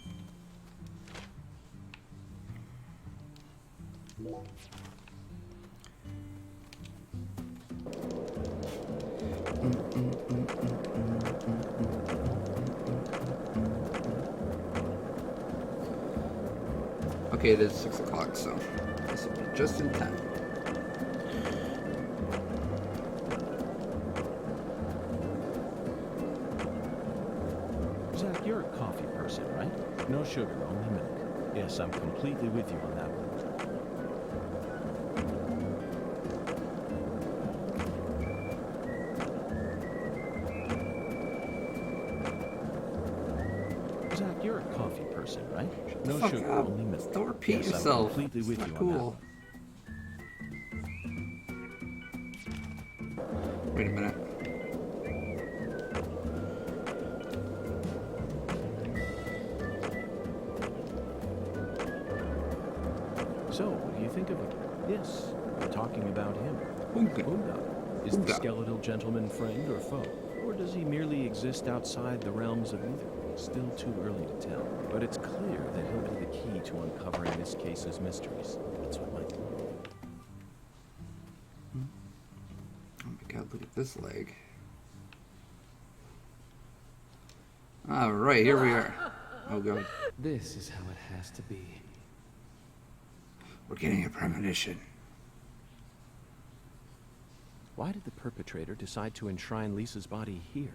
Okay, it is 6 o'clock, so this will be just in time. Zach, you're a coffee person, right? No sugar, only milk. Yes, I'm completely with you on that one. Zach, you're a coffee person, right? No Fuck sugar, up. only milk. Don't repeat Yes, I'm yourself. completely It's with not you on cool. Wait a minute. that. So, what do you think of it? Yes, we're talking about him. Oonga. Oonga. Is the Oonga. skeletal gentleman friend or foe? Or does he merely exist outside the realms of either? Still too early to tell. But it's clear that he'll be the key to uncovering this case's mysteries. That's what might... Oh my god, look at this leg. Alright, here we are. Oh god. This is how it has to be. We're getting a premonition. Why did the perpetrator decide to enshrine Lisa's body here?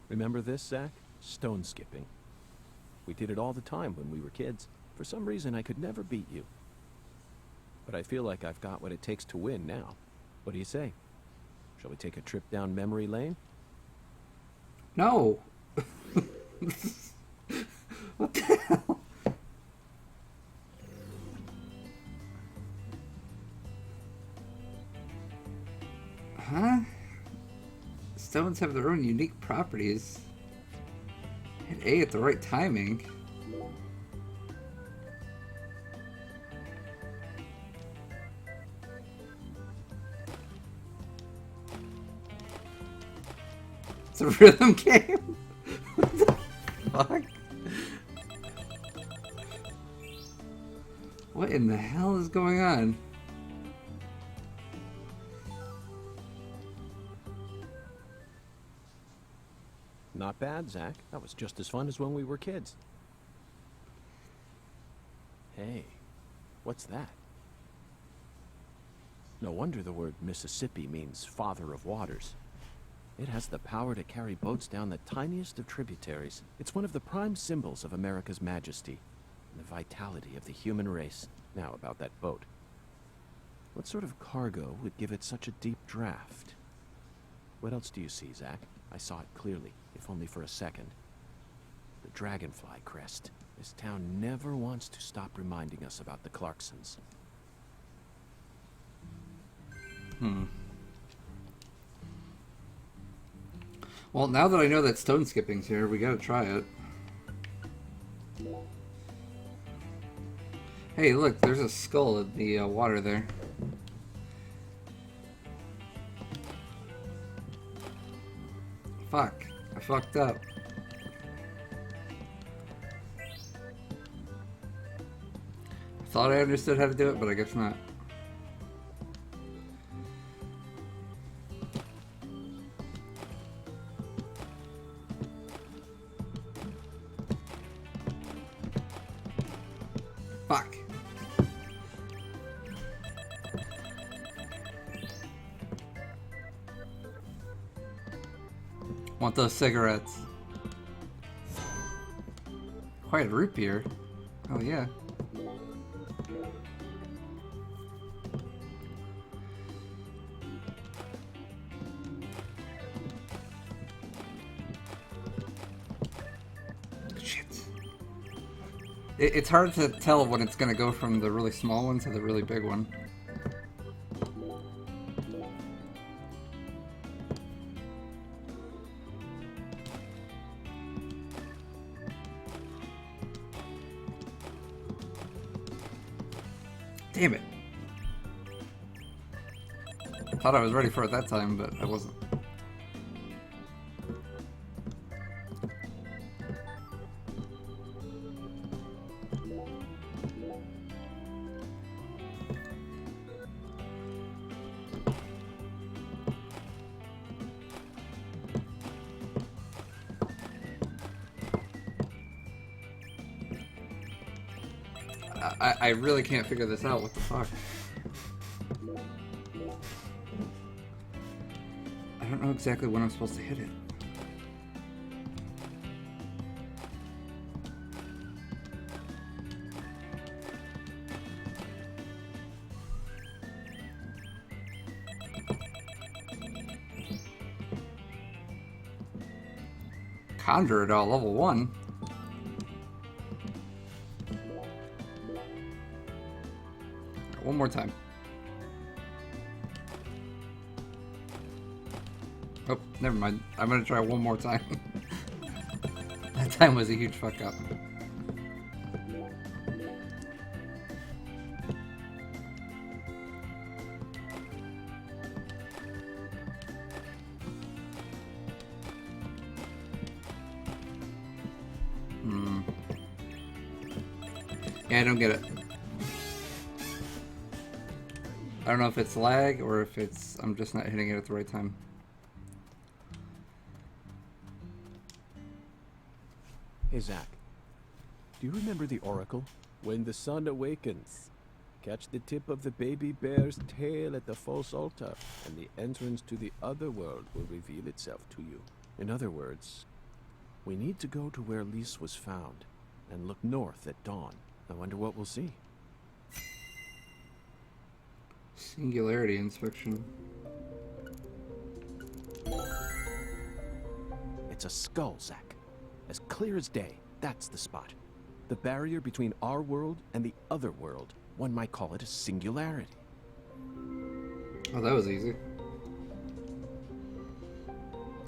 Remember this, Zach? Stone skipping. We did it all the time when we were kids. For some reason, I could never beat you. But I feel like I've got what it takes to win now. What do you say? Shall we take a trip down memory lane? No! What the hell? Huh? Stones have their own unique properties. Hit A at the right timing. It's a rhythm game? What the fuck? What in the hell is going on? Not bad, Zach. That was just as fun as when we were kids. Hey, what's that? No wonder the word Mississippi means father of waters. It has the power to carry boats down the tiniest of tributaries. It's one of the prime symbols of America's majesty and the vitality of the human race. Now about that boat. What sort of cargo would give it such a deep draft? What else do you see, Zach? I saw it clearly, if only for a second. The dragonfly crest. This town never wants to stop reminding us about the Clarksons. Well, now that I know that stone skipping's here, we gotta try it. Hey, look, there's a skull in the water there. Fuck, I fucked up. I thought I understood how to do it, but I guess not. Fuck. Want those cigarettes? Quite a root beer. Oh yeah. It's hard to tell when it's gonna go from the really small one to the really big one. Damn it. Thought I was ready for it that time, but I wasn't. I really can't figure this out. What the fuck? I don't know exactly when I'm supposed to hit it. Conjure it all, level 1. One more time. Oh, never mind. I'm gonna try one more time. That time was a huge fuck up. Yeah, I don't get it. I don't know if it's lag or if it's I'm just not hitting it at the right time. Hey, Zach. Do you remember the Oracle? When the sun awakens, catch the tip of the baby bear's tail at the false altar, and the entrance to the other world will reveal itself to you. In other words, we need to go to where Lise was found, and look north at dawn. I wonder what we'll see. Singularity inspection. It's a skull, Zach. As clear as day, that's the spot. The barrier between our world and the other world. One might call it a singularity. Oh, that was easy.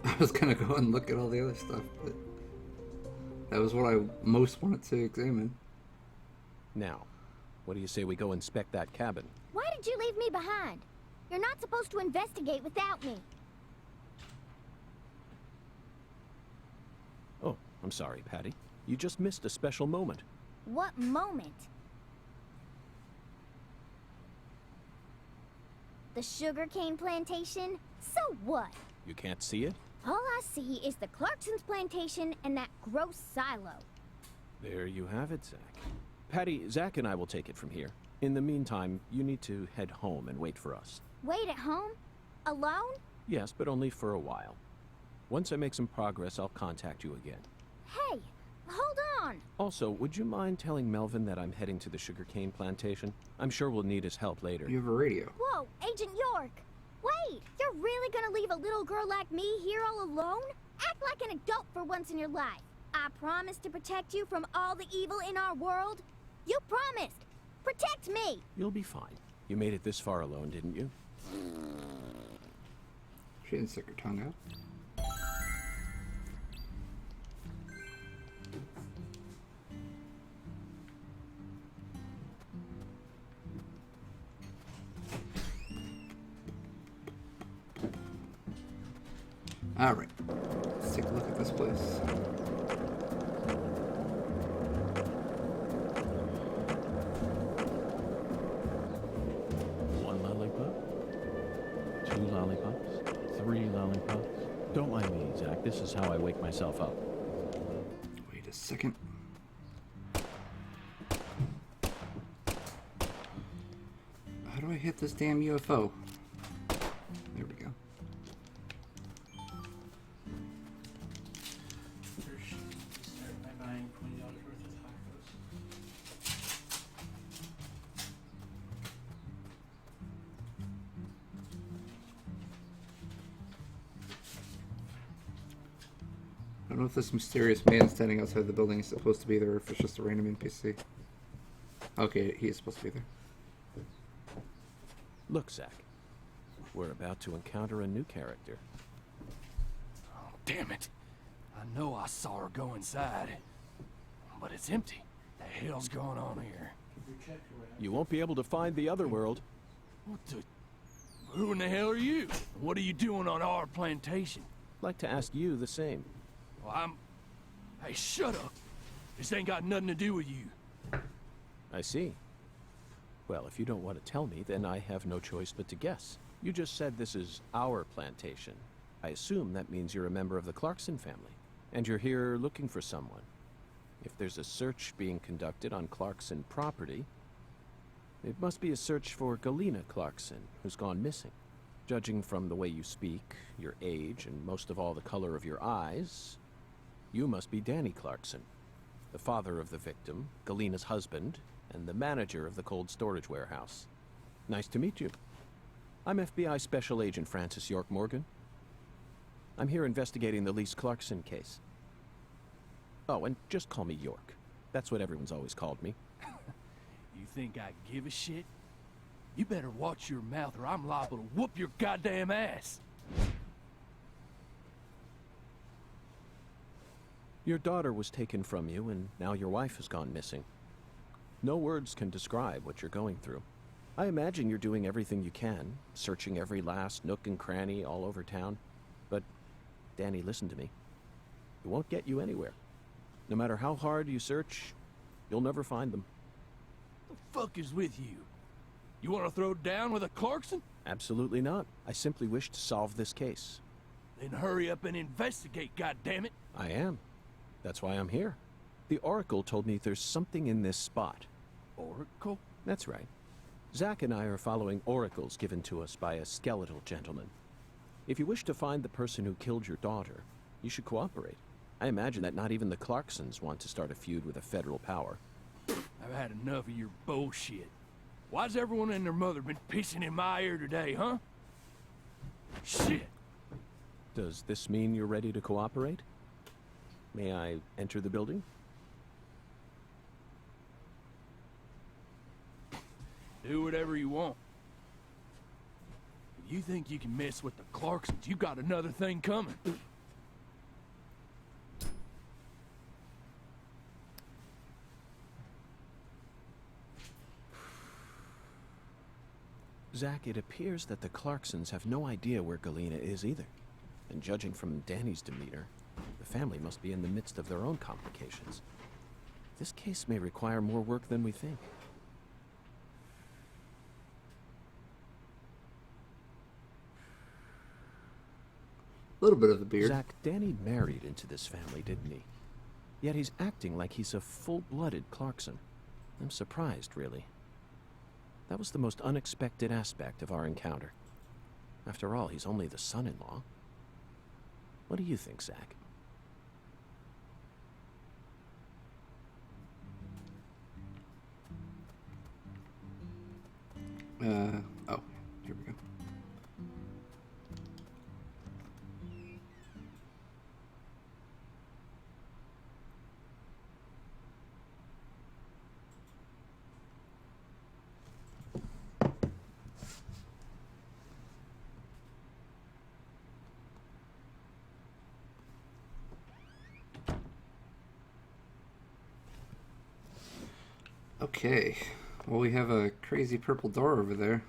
I was gonna go and look at all the other stuff, but that was what I most wanted to examine. Now, what do you say we go inspect that cabin? Why did you leave me behind? You're not supposed to investigate without me. Oh, I'm sorry, Patty. You just missed a special moment. What moment? The sugarcane plantation? So what? You can't see it? All I see is the Clarkson's plantation and that gross silo. There you have it, Zach. Patty, Zach and I will take it from here. In the meantime, you need to head home and wait for us. Wait at home? Alone? Yes, but only for a while. Once I make some progress, I'll contact you again. Hey, hold on. Also, would you mind telling Melvin that I'm heading to the sugarcane plantation? I'm sure we'll need his help later. You have a radio. Whoa, Agent York. Wait, you're really gonna leave a little girl like me here all alone? Act like an adult for once in your life. I promise to protect you from all the evil in our world. You promised. Protect me. You'll be fine. You made it this far alone, didn't you? She didn't stick her tongue out. Alright, let's take a look at this place. One lollipop, 2 lollipops, 3 lollipops. Don't mind me, Zach. This is how I wake myself up. Wait a second. How do I hit this damn UFO? There we go. Start by buying $20 worth of tacos. don't know if this mysterious man standing outside the building is supposed to be there or if it's just a random NPC. Okay, he is supposed to be there. Look, Zach. We're about to encounter a new character. Oh, damn it. I know I saw her go inside, but it's empty. The hell's going on here? You won't be able to find the other world. What the... Who in the hell are you? What are you doing on our plantation? Like to ask you the same. Well, I'm... Hey, shut up. This ain't got nothing to do with you. I see. Well, if you don't want to tell me, then I have no choice but to guess. You just said this is our plantation. I assume that means you're a member of the Clarkson family, and you're here looking for someone. If there's a search being conducted on Clarkson property, it must be a search for Galena Clarkson, who's gone missing. Judging from the way you speak, your age, and most of all the color of your eyes, you must be Danny Clarkson, the father of the victim, Galena's husband, and the manager of the cold storage warehouse. Nice to meet you. I'm FBI Special Agent Francis York Morgan. I'm here investigating the Lise Clarkson case. Oh, and just call me York. That's what everyone's always called me. You think I give a shit? You better watch your mouth or I'm liable to whoop your goddamn ass. Your daughter was taken from you, and now your wife has gone missing. No words can describe what you're going through. I imagine you're doing everything you can, searching every last nook and cranny all over town. But, Danny, listen to me. It won't get you anywhere. No matter how hard you search, you'll never find them. The fuck is with you? You want to throw down with a Clarkson? Absolutely not. I simply wish to solve this case. Then hurry up and investigate, goddammit. I am. That's why I'm here. The Oracle told me there's something in this spot. Oracle? That's right. Zach and I are following oracles given to us by a skeletal gentleman. If you wish to find the person who killed your daughter, you should cooperate. I imagine that not even the Clarksons want to start a feud with a federal power. I've had enough of your bullshit. Why's everyone and their mother been pissing in my ear today, huh? Shit! Does this mean you're ready to cooperate? May I enter the building? Do whatever you want. If you think you can mess with the Clarksons, you got another thing coming. Zach, it appears that the Clarksons have no idea where Galena is either. And judging from Danny's demeanor, the family must be in the midst of their own complications. This case may require more work than we think. A little bit of the beard. Zach, Danny married into this family, didn't he? Yet he's acting like he's a full-blooded Clarkson. I'm surprised, really. That was the most unexpected aspect of our encounter. After all, he's only the son-in-law. What do you think, Zach? Oh, here we go. Okay, well, we have a crazy purple door over there.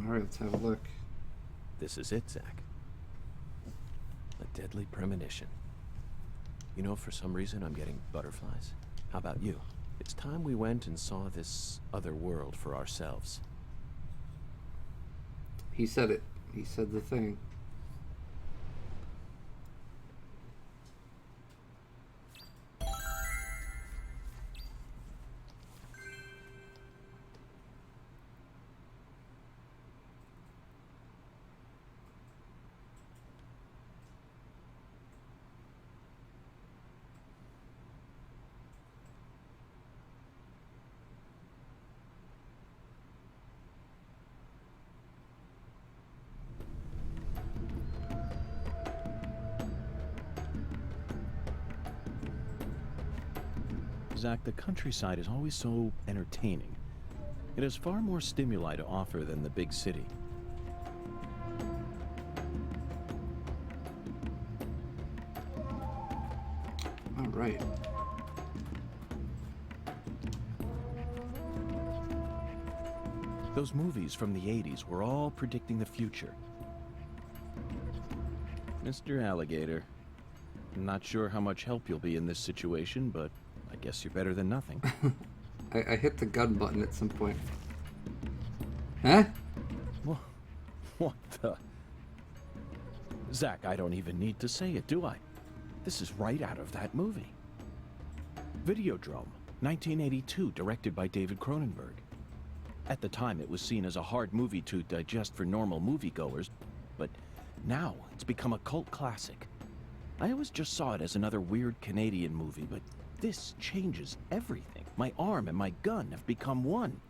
Alright, let's have a look. This is it, Zach. A deadly premonition. You know, for some reason I'm getting butterflies. How about you? It's time we went and saw this other world for ourselves. He said it. He said the thing. Zach, the countryside is always so entertaining. It has far more stimuli to offer than the big city. All right. Those movies from the 80s were all predicting the future. Mr. Alligator, I'm not sure how much help you'll be in this situation, but I guess you're better than nothing. I hit the gun button at some point. Huh? What the? Zach, I don't even need to say it, do I? This is right out of that movie. Videodrome, 1982, directed by David Cronenberg. At the time, it was seen as a hard movie to digest for normal moviegoers, but now it's become a cult classic. I always just saw it as another weird Canadian movie, but this changes everything. My arm and my gun have become one.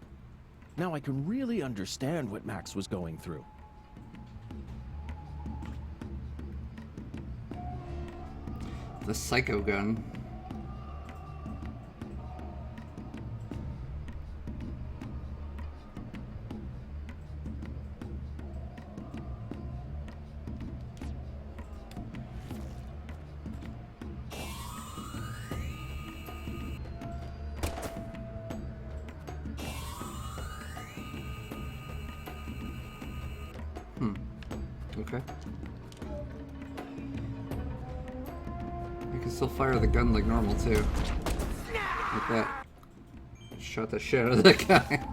Now I can really understand what Max was going through. The psycho gun. Okay. I can still fire the gun like normal too. Like that. Shot the shit out of that guy.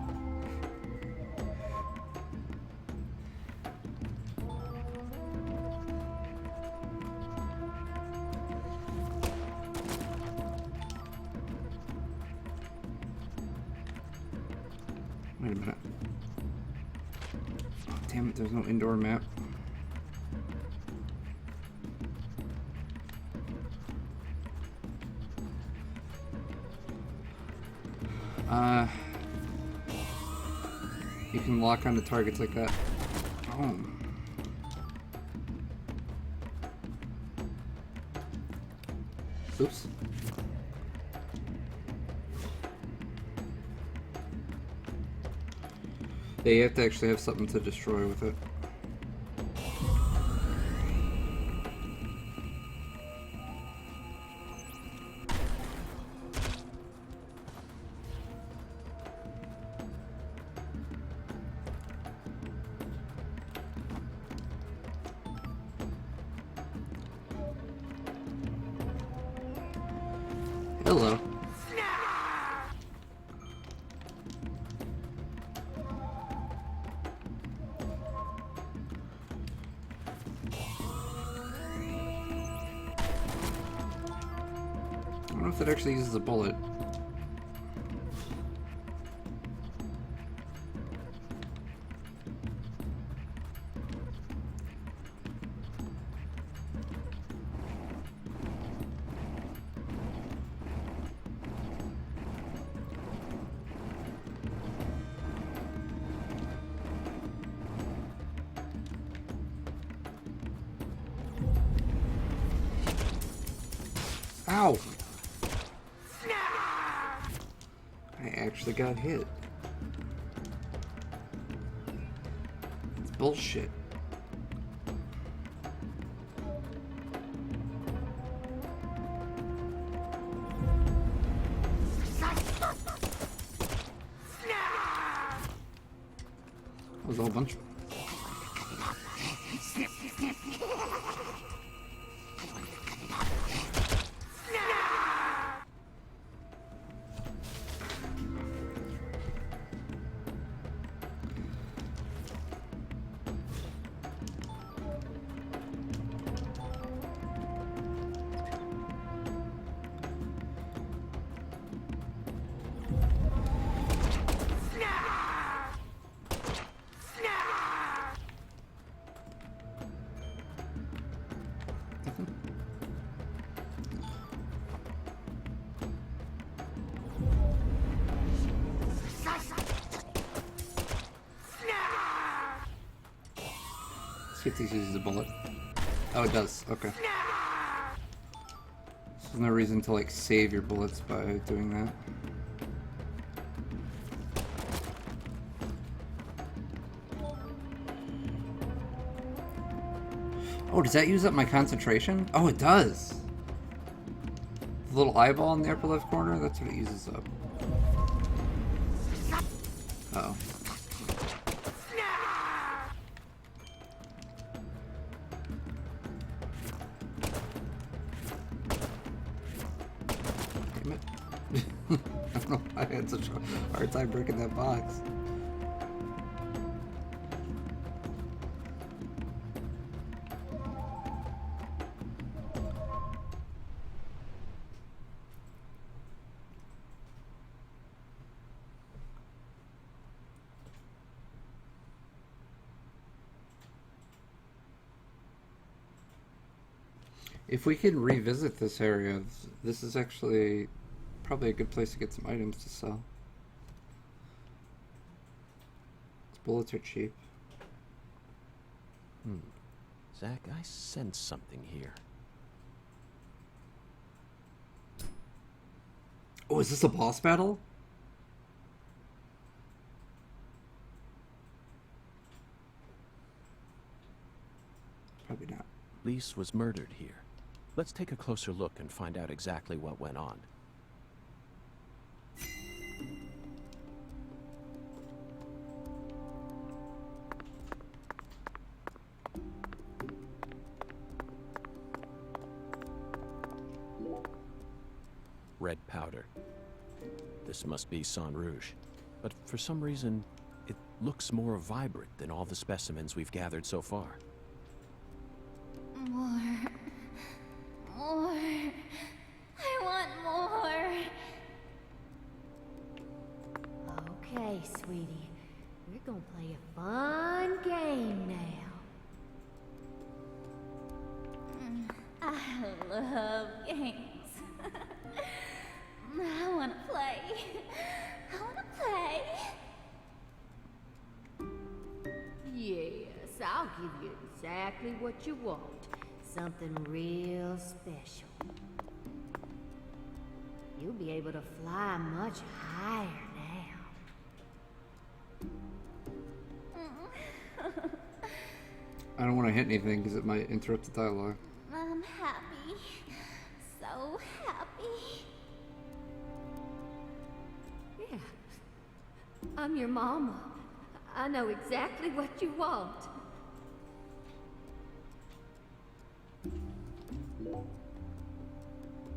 Wait a minute. Oh, damn it, there's no indoor map. You can lock onto targets like that. Oh. Oops. Yeah, you have to actually have something to destroy with it. Hello. I don't know if it actually uses a bullet. Ow! I actually got hit. It's bullshit. That was a whole bunch. See if this uses a bullet. Oh, it does. Okay. There's no reason to like save your bullets by doing that. Oh, does that use up my concentration? Oh, it does. The little eyeball in the upper left corner, that's what it uses up. Uh-oh. Damn it. I don't know why I had such a hard time breaking that box. If we can revisit this area, this is actually probably a good place to get some items to sell. These bullets are cheap. Zach, I sense something here. Oh, is this a boss battle? Probably not. Lise was murdered here. Let's take a closer look and find out exactly what went on. Red powder. This must be Sang Rouge. But for some reason, it looks more vibrant than all the specimens we've gathered so far. More. I want more. Okay, sweetie. We're gonna play a fun game now. I love games. I wanna play. Yes, I'll give you exactly what you want. Something real special. You'll be able to fly much higher now. I don't want to hit anything because it might interrupt the dialogue. I'm happy. So happy. Yeah. I'm your mama. I know exactly what you want.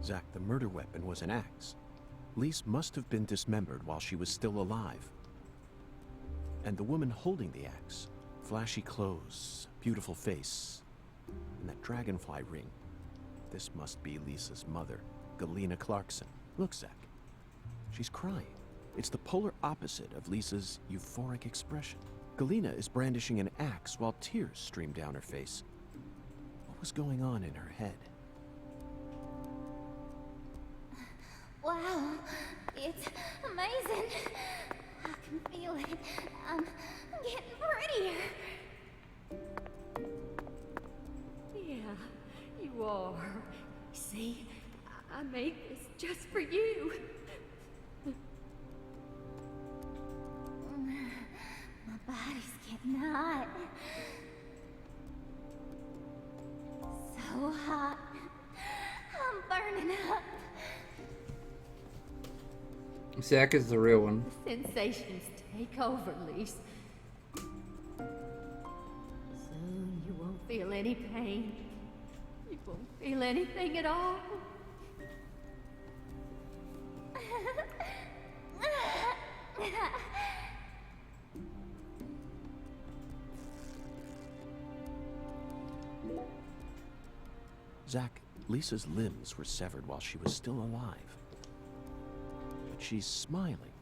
Zach, the murder weapon was an axe. Lise must have been dismembered while she was still alive. And the woman holding the axe, flashy clothes, beautiful face, and that dragonfly ring. This must be Lisa's mother, Galena Clarkson. Look, Zach. She's crying. It's the polar opposite of Lisa's euphoric expression. Galena is brandishing an axe while tears stream down her face. What was going on in her head? Wow, it's amazing. I can feel it. I'm getting prettier. Yeah, you are. See, I made this just for you. My body's getting hot. So hot. I'm burning up. Zach is the real one. The sensations take over, Lise. Soon you won't feel any pain. You won't feel anything at all. Zach, Lisa's limbs were severed while she was still alive. But she's smiling.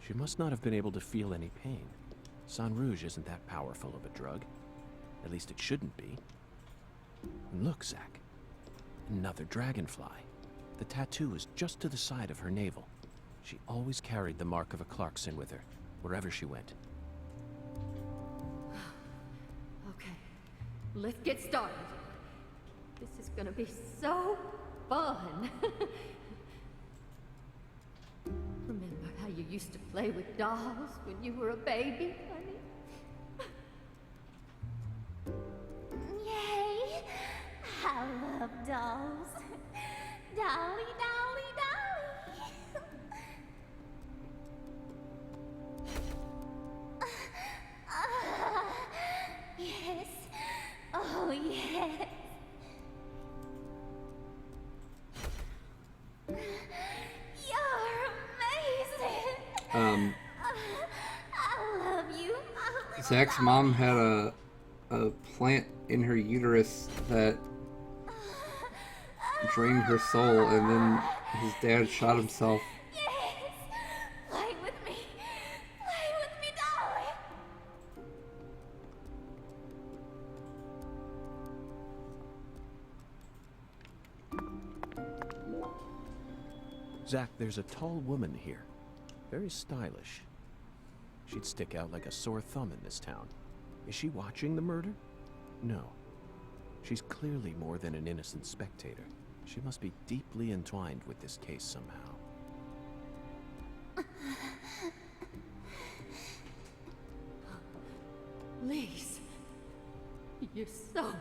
She must not have been able to feel any pain. Sang Rouge isn't that powerful of a drug. At least it shouldn't be. And look, Zach. Another dragonfly. The tattoo is just to the side of her navel. She always carried the mark of a Clarkson with her, wherever she went. Okay, let's get started. This is gonna be so fun. Remember how you used to play with dolls when you were a baby, honey? Yay! I love dolls. Dolly, dolly, dolly. Yes. Oh, yes. You're amazing. I love you, my little Zach's dolly. mom had a plant in her uterus that drained her soul, and then his dad shot himself. Yes. Play with me. Play with me, dolly. Zach, there's a tall woman here. Very stylish. She'd stick out like a sore thumb in this town. Is she watching the murder? No. She's clearly more than an innocent spectator. She must be deeply entwined with this case somehow. Lise, you're so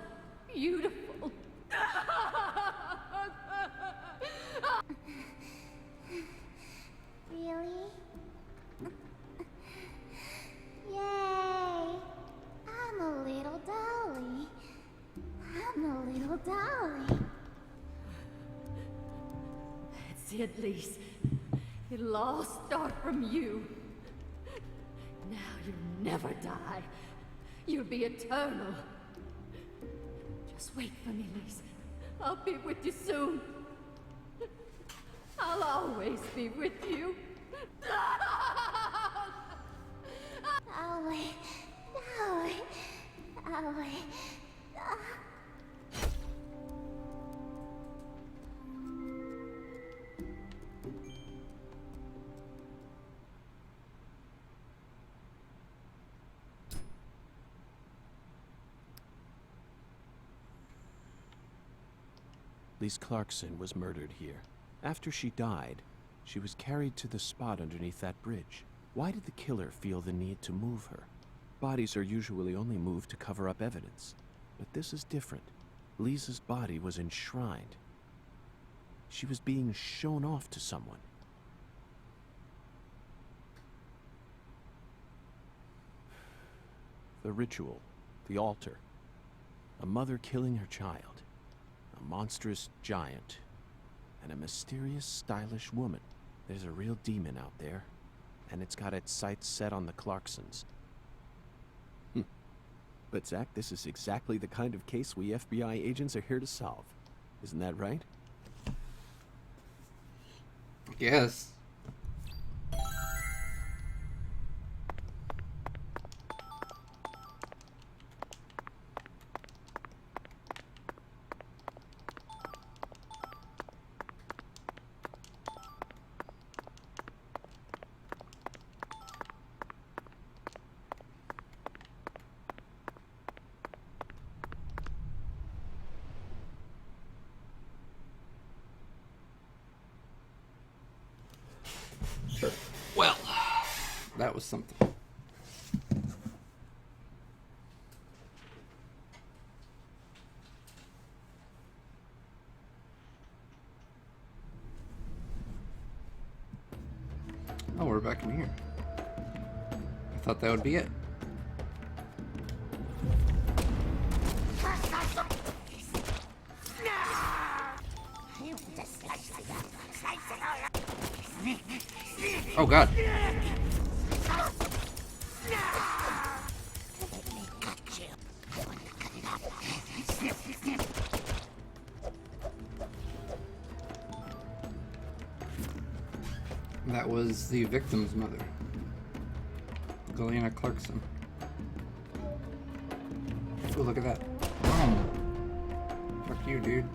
beautiful. Really? Yay! I'm a little dolly. I'm a little dolly. That's it, Lise. It'll all start from you. Now you'll never die. You'll be eternal. Just wait for me, Lise. I'll be with you soon. I'll always be with you. Dolly, dolly, dolly. Lise Clarkson was murdered here. After she died, she was carried to the spot underneath that bridge. Why did the killer feel the need to move her? Bodies are usually only moved to cover up evidence. But this is different. Lisa's body was enshrined. She was being shown off to someone. The ritual, the altar, a mother killing her child, a monstrous giant, and a mysterious, stylish woman. There's a real demon out there, and it's got its sights set on the Clarksons. But Zach, this is exactly the kind of case we FBI agents are here to solve. Isn't that right? Yes. Well, that was something. Oh, we're back in here. I thought that would be it. Oh God. That was the victim's mother, Galena Clarkson. Oh, look at that. Fuck you, dude.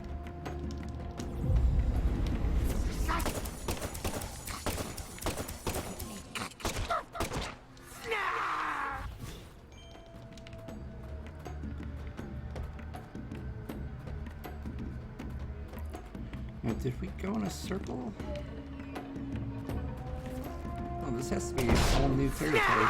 Now, did we go in a circle? Oh, this has to be a whole new territory.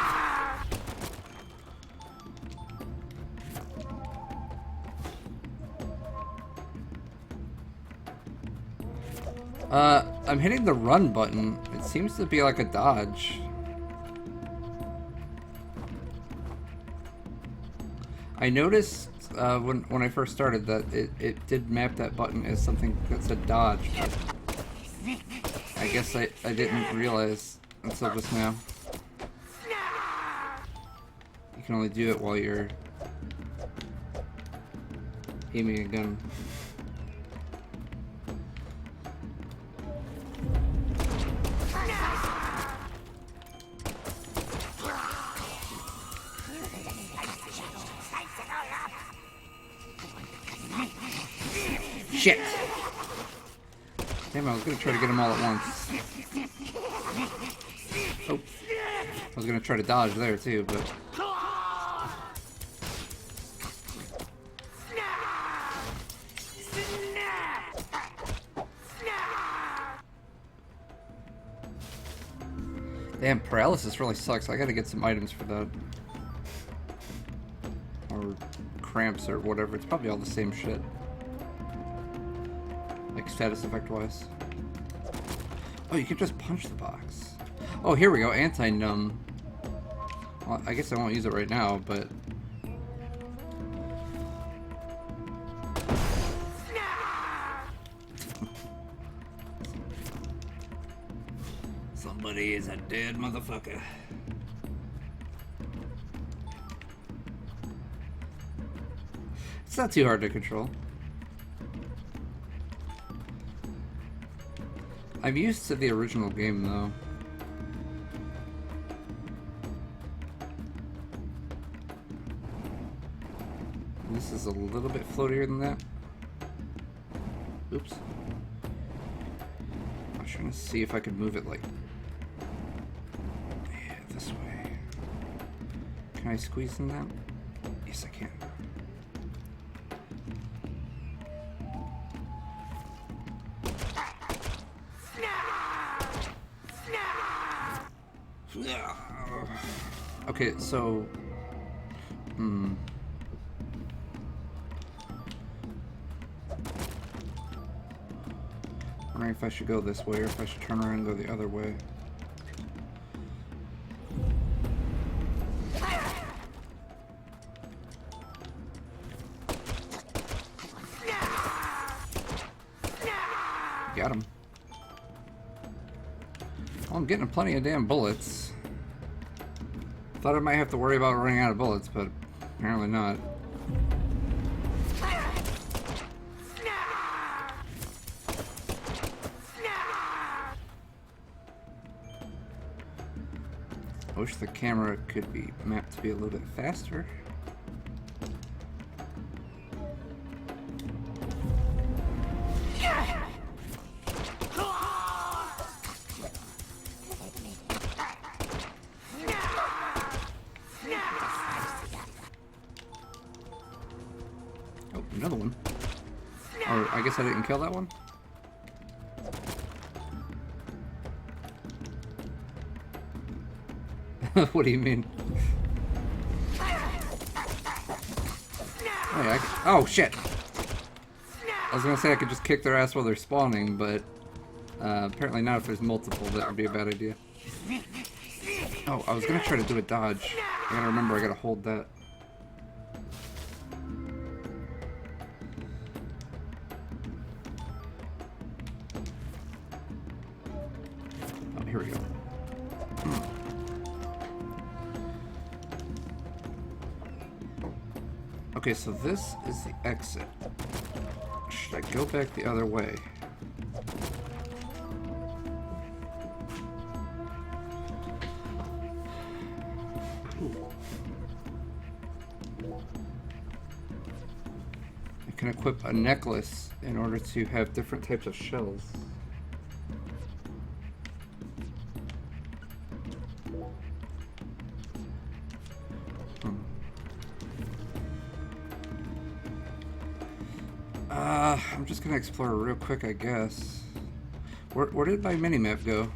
I'm hitting the run button. It seems to be like a dodge. I noticed when I first started that it did map that button as something that said dodge, but I guess I didn't realize until just now. You can only do it while you're aiming a gun. Shit! Damn, I was gonna try to get them all at once. Oh. I was gonna try to dodge there too, but... Damn, paralysis really sucks. I gotta get some items for that. Or cramps or whatever. It's probably all the same shit. Like status effect wise. Oh, you can just punch the box. Oh, here we go. Anti-numb. Well, I guess I won't use it right now, but... Somebody is a dead motherfucker. It's not too hard to control. I'm used to the original game, though. This is a little bit floatier than that. Oops. I was trying to see if I could move it like... Yeah, this way. Can I squeeze in that? Yes, I can. Okay, so... Wondering if I should go this way or if I should turn around and go the other way. Got him. Well, I'm getting plenty of damn bullets. Thought I might have to worry about running out of bullets, but apparently not. I wish the camera could be mapped to be a little bit faster. Oh, another one. Or I guess I didn't kill that one. What do you mean? Oh, yeah, oh shit! I was gonna say I could just kick their ass while they're spawning, but apparently not if there's multiple. That would be a bad idea. Oh, I was gonna try to do a dodge. I gotta remember I gotta hold that. Oh, here we go. Okay, so this is the exit. Should I go back the other way? Ooh. I can equip a necklace in order to have different types of shells. I'm just gonna explore real quick, I guess. Where did my minimap go?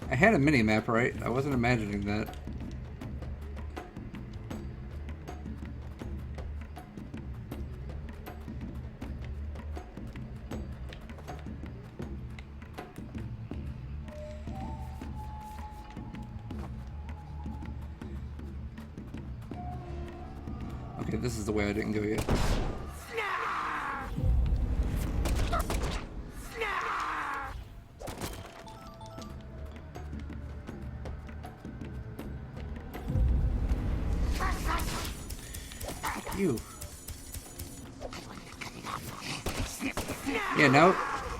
I had a minimap, right? I wasn't imagining that. Okay, this is the way I didn't go yet. Fuck you. Yeah, now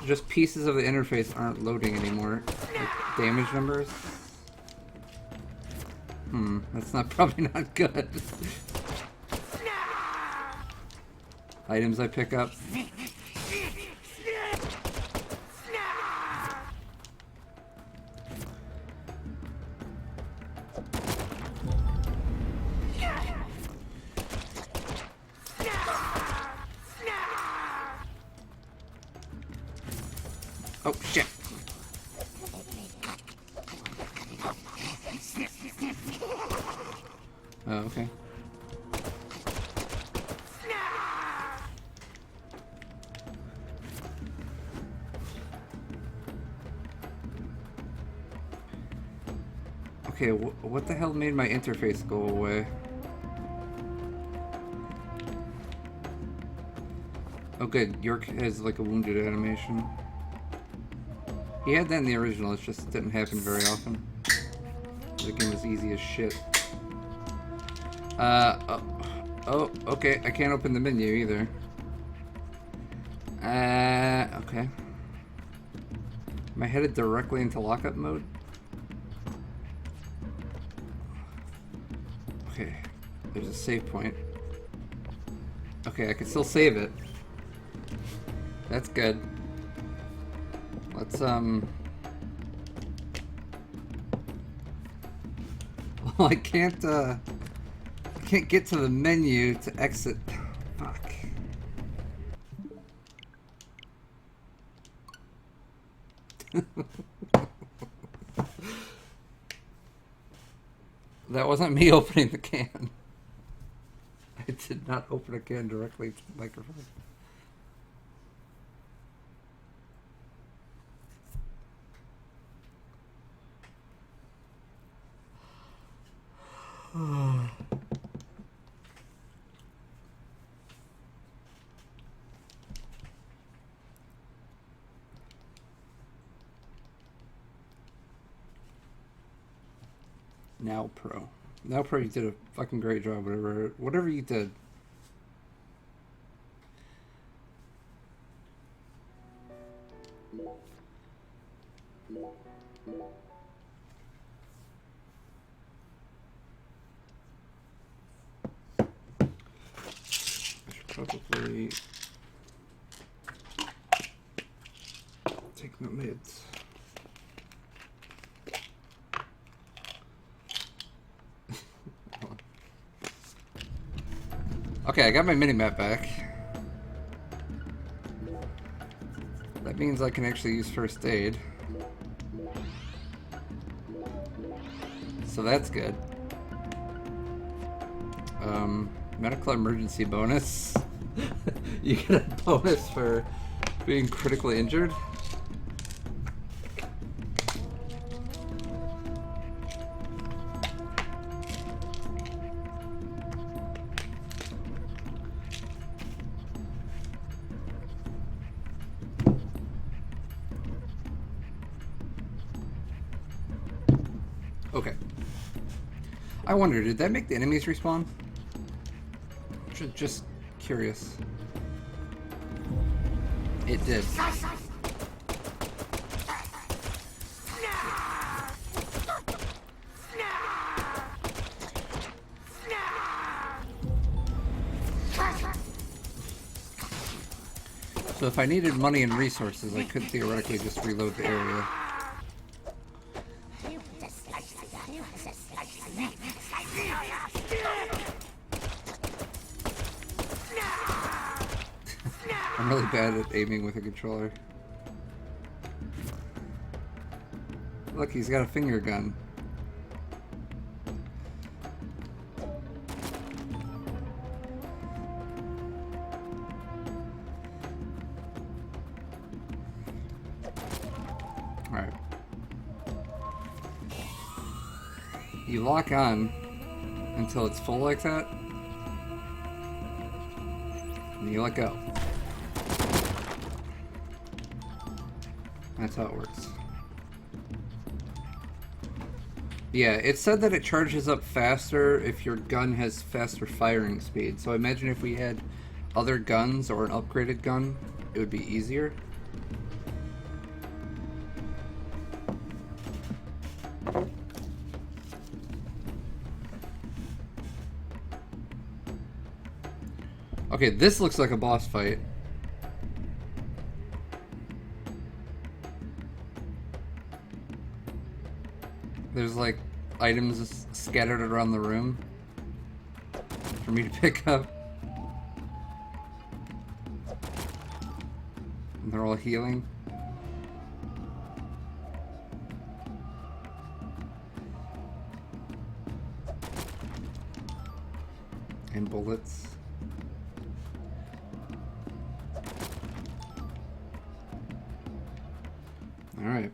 just pieces of the interface aren't loading anymore. Like damage numbers. That's not probably not good. Items I pick up. Oh shit. Oh, okay. Okay, what the hell made my interface go away? Oh good, York has like a wounded animation. He had that in the original, it just didn't happen very often. The game was easy as shit. Oh, okay, I can't open the menu either. Okay. Am I headed directly into lockup mode? Okay, there's a save point. Okay, I can still save it. That's good. Let's, well, I can't get to the menu to exit. Fuck. That wasn't me opening the can. I did not open a can directly to the microphone. Now Pro. Now Pro, you did a fucking great job, whatever you did. I should probably take my meds. Okay, I got my minimap back. That means I can actually use first aid. So that's good. Medical emergency bonus. You get a bonus for being critically injured. Okay. I wonder, did that make the enemies respawn? Just curious. It did. So if I needed money and resources, I could theoretically just reload the area. really bad at aiming with a controller. Look, he's got a finger gun. Alright. You lock on until it's full like that. And you let go. That's how it works. Yeah, it said that it charges up faster if your gun has faster firing speed. So I imagine if we had other guns or an upgraded gun, it would be easier. Okay, this looks like a boss fight. There's like items scattered around the room for me to pick up. And they're all healing. And bullets. All right.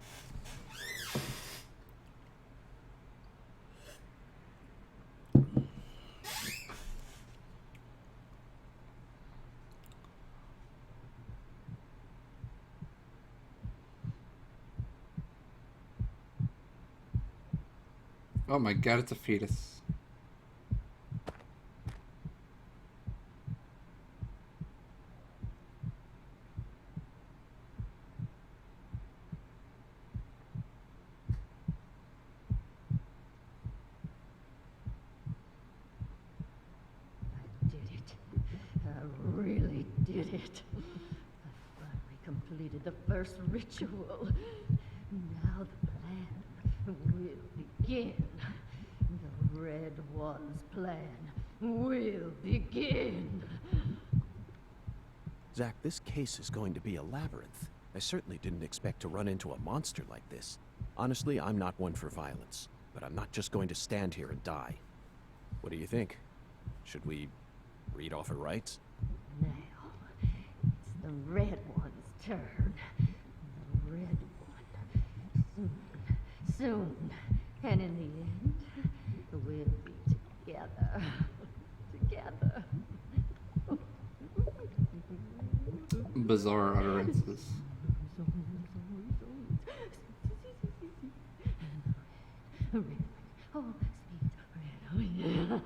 Oh my god, it's a fetus. Did it. I really did it. I finally completed the first ritual. Now the plan will begin. The Red One's plan will begin. Zach, this case is going to be a labyrinth. I certainly didn't expect to run into a monster like this. Honestly, I'm not one for violence, but I'm not just going to stand here and die. What do you think? Should we read off her rights? Now, it's the Red One's turn. The Red One. Soon. And in the end, we'll be together. Together. Bizarre utterances. Oh, sweet red.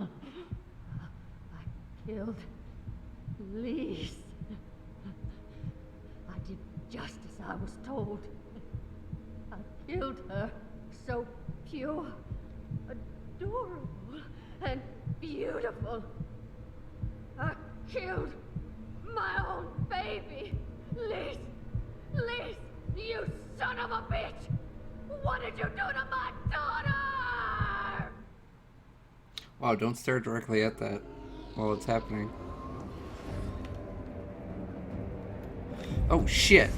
I killed Lise. I did just as I was told. I killed her. So pure, adorable, and beautiful. I killed my own baby. Lise, Lise, you son of a bitch! What did you do to my daughter? Wow, don't stare directly at that while it's happening. Oh shit!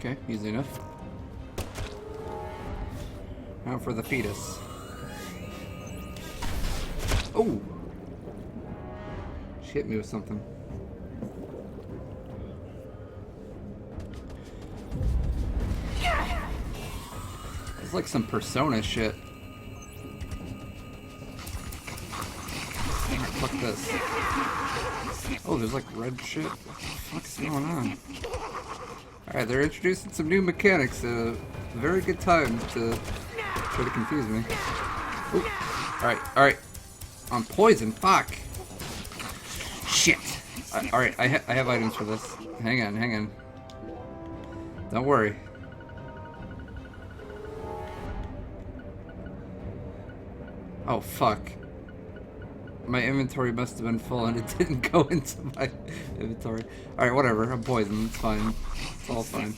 Okay, easy enough. Now for the fetus. Oh! She hit me with something. It's like some Persona shit. Fuck this. Oh, there's like red shit. What the fuck's going on? Alright, they're introducing some new mechanics. A very good time to Try to confuse me. Ooh. Alright. I'm poisoned. Fuck. Shit. Alright, I have items for this. Hang on. Don't worry. Oh, fuck. My inventory must have been full and it didn't go into my inventory. Alright, whatever. I'm poisoned. It's fine. It's all fine.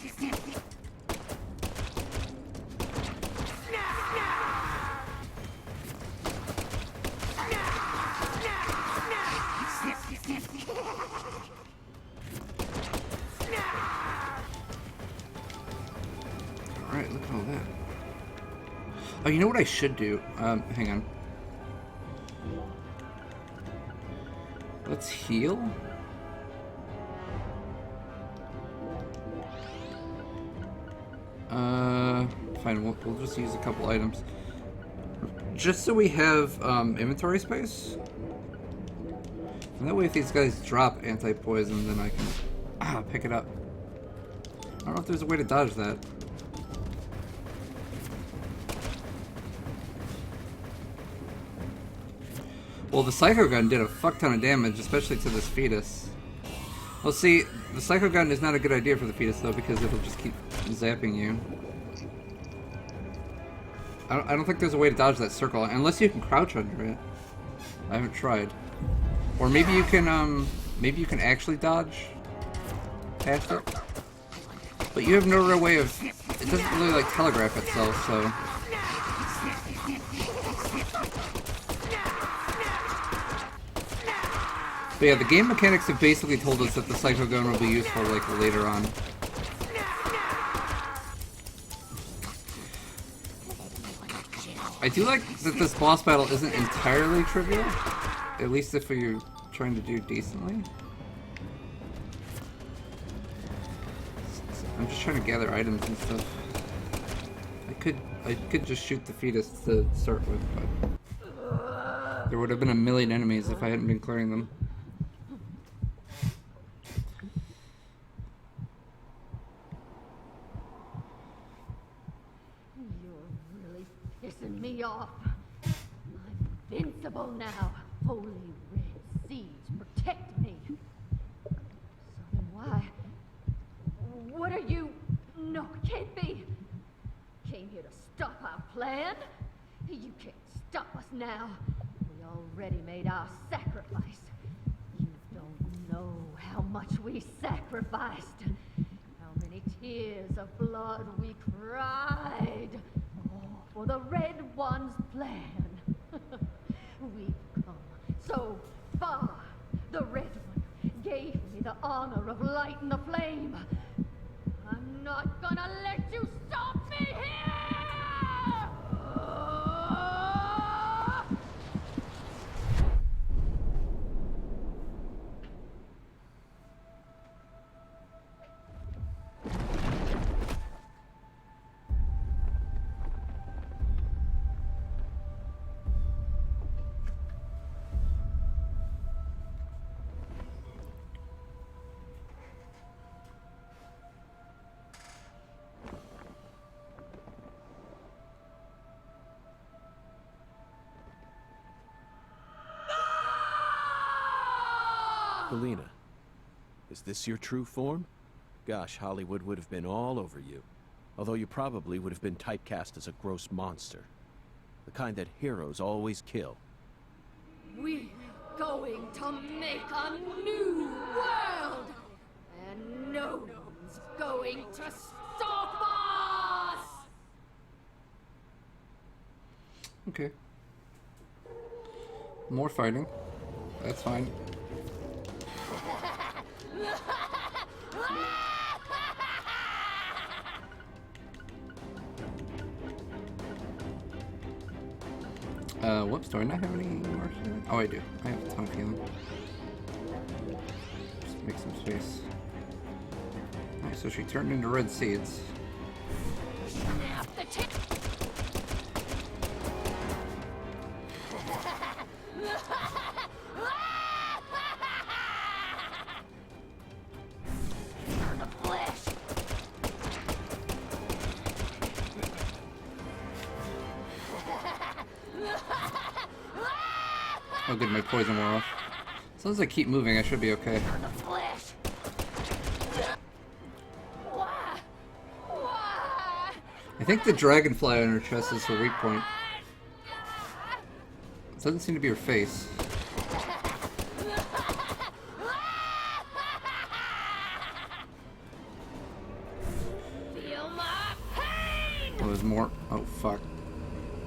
Alright, look at all that. Oh, you know what I should do? Hang on. Let's heal. Fine, we'll just use a couple items. Just so we have, inventory space. And that way if these guys drop anti-poison, then I can, pick it up. I don't know if there's a way to dodge that. Well, the Psycho Gun did a fuck ton of damage, especially to this fetus. Well, see, the Psycho Gun is not a good idea for the fetus, though, because it'll just keep zapping you. I don't think there's a way to dodge that circle, unless you can crouch under it. I haven't tried. Or maybe you can actually dodge past it. But you have no real way of... It doesn't really, like, telegraph itself, so... But yeah, the game mechanics have basically told us that the Psycho Gun will be useful, like, later on. I do like that this boss battle isn't entirely trivial. At least if you're trying to do decently. I'm just trying to gather items and stuff. I could just shoot the fetus to start with, but... There would have been a million enemies if I hadn't been clearing them. Pissing me off. I'm invincible now. Holy red seeds protect me. So then why? What are you? No, it can't be. Came here to stop our plan? You can't stop us now. We already made our sacrifice. You don't know how much we sacrificed. How many tears of blood we cried. For the Red One's plan. We've come so far. The Red One gave me the honor of lighting the flame. I'm not gonna let you stop me here! Helena, is this your true form? Gosh, Hollywood would have been all over you. Although you probably would have been typecast as a gross monster. The kind that heroes always kill. We're going to make a new world! And no one's going to stop us! Okay. More fighting. That's fine. Whoops, do I not have any more healing? Oh, I do. I have a ton of healing. Just make some space. Alright, so she turned into red seeds. Oh good, my poison wore off. As long as I keep moving, I should be okay. The flesh. Why? Why? I think the dragonfly on her chest is her weak point. It doesn't seem to be her face. Feel my pain. Oh, there's more. Oh, fuck.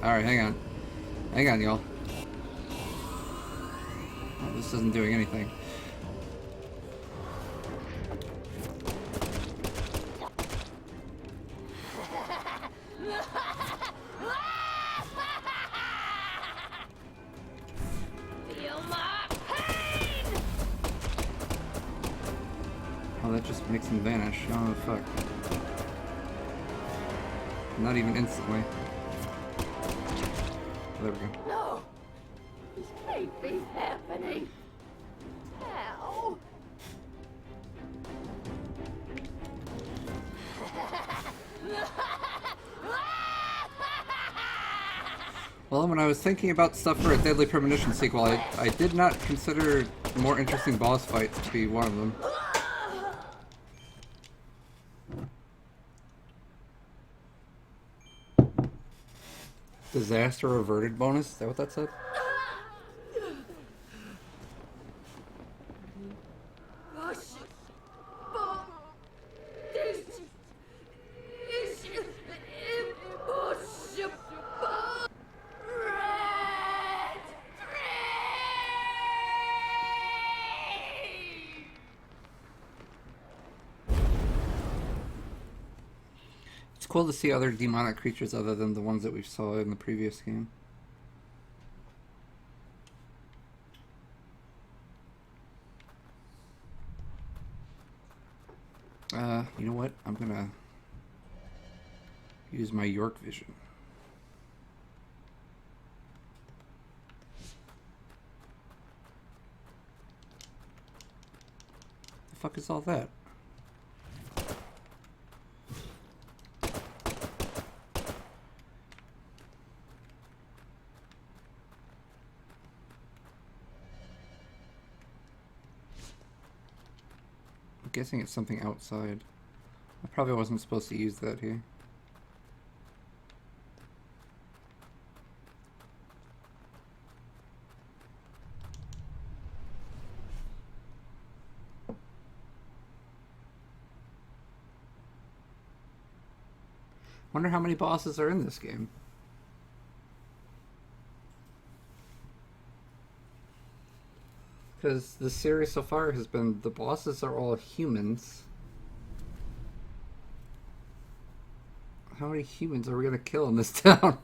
Alright, hang on. Hang on, y'all. Oh, this isn't doing anything. Feel my pain. Oh, that just makes him vanish. Oh, fuck. Not even instantly. Oh, there we go. No. This can't be happening. How? Well, when I was thinking about stuff for a Deadly Premonition sequel, I did not consider more interesting boss fights to be one of them. Disaster averted bonus? Is that what that said? This is impossible. Red It's cool to see other demonic creatures other than the ones that we saw in the previous game. You know what? I'm gonna use my York vision. The fuck is all that? I'm guessing it's something outside. I probably wasn't supposed to use that here. Wonder how many bosses are in this game. Because the series so far has been the bosses are all humans. How many humans are we gonna kill in this town?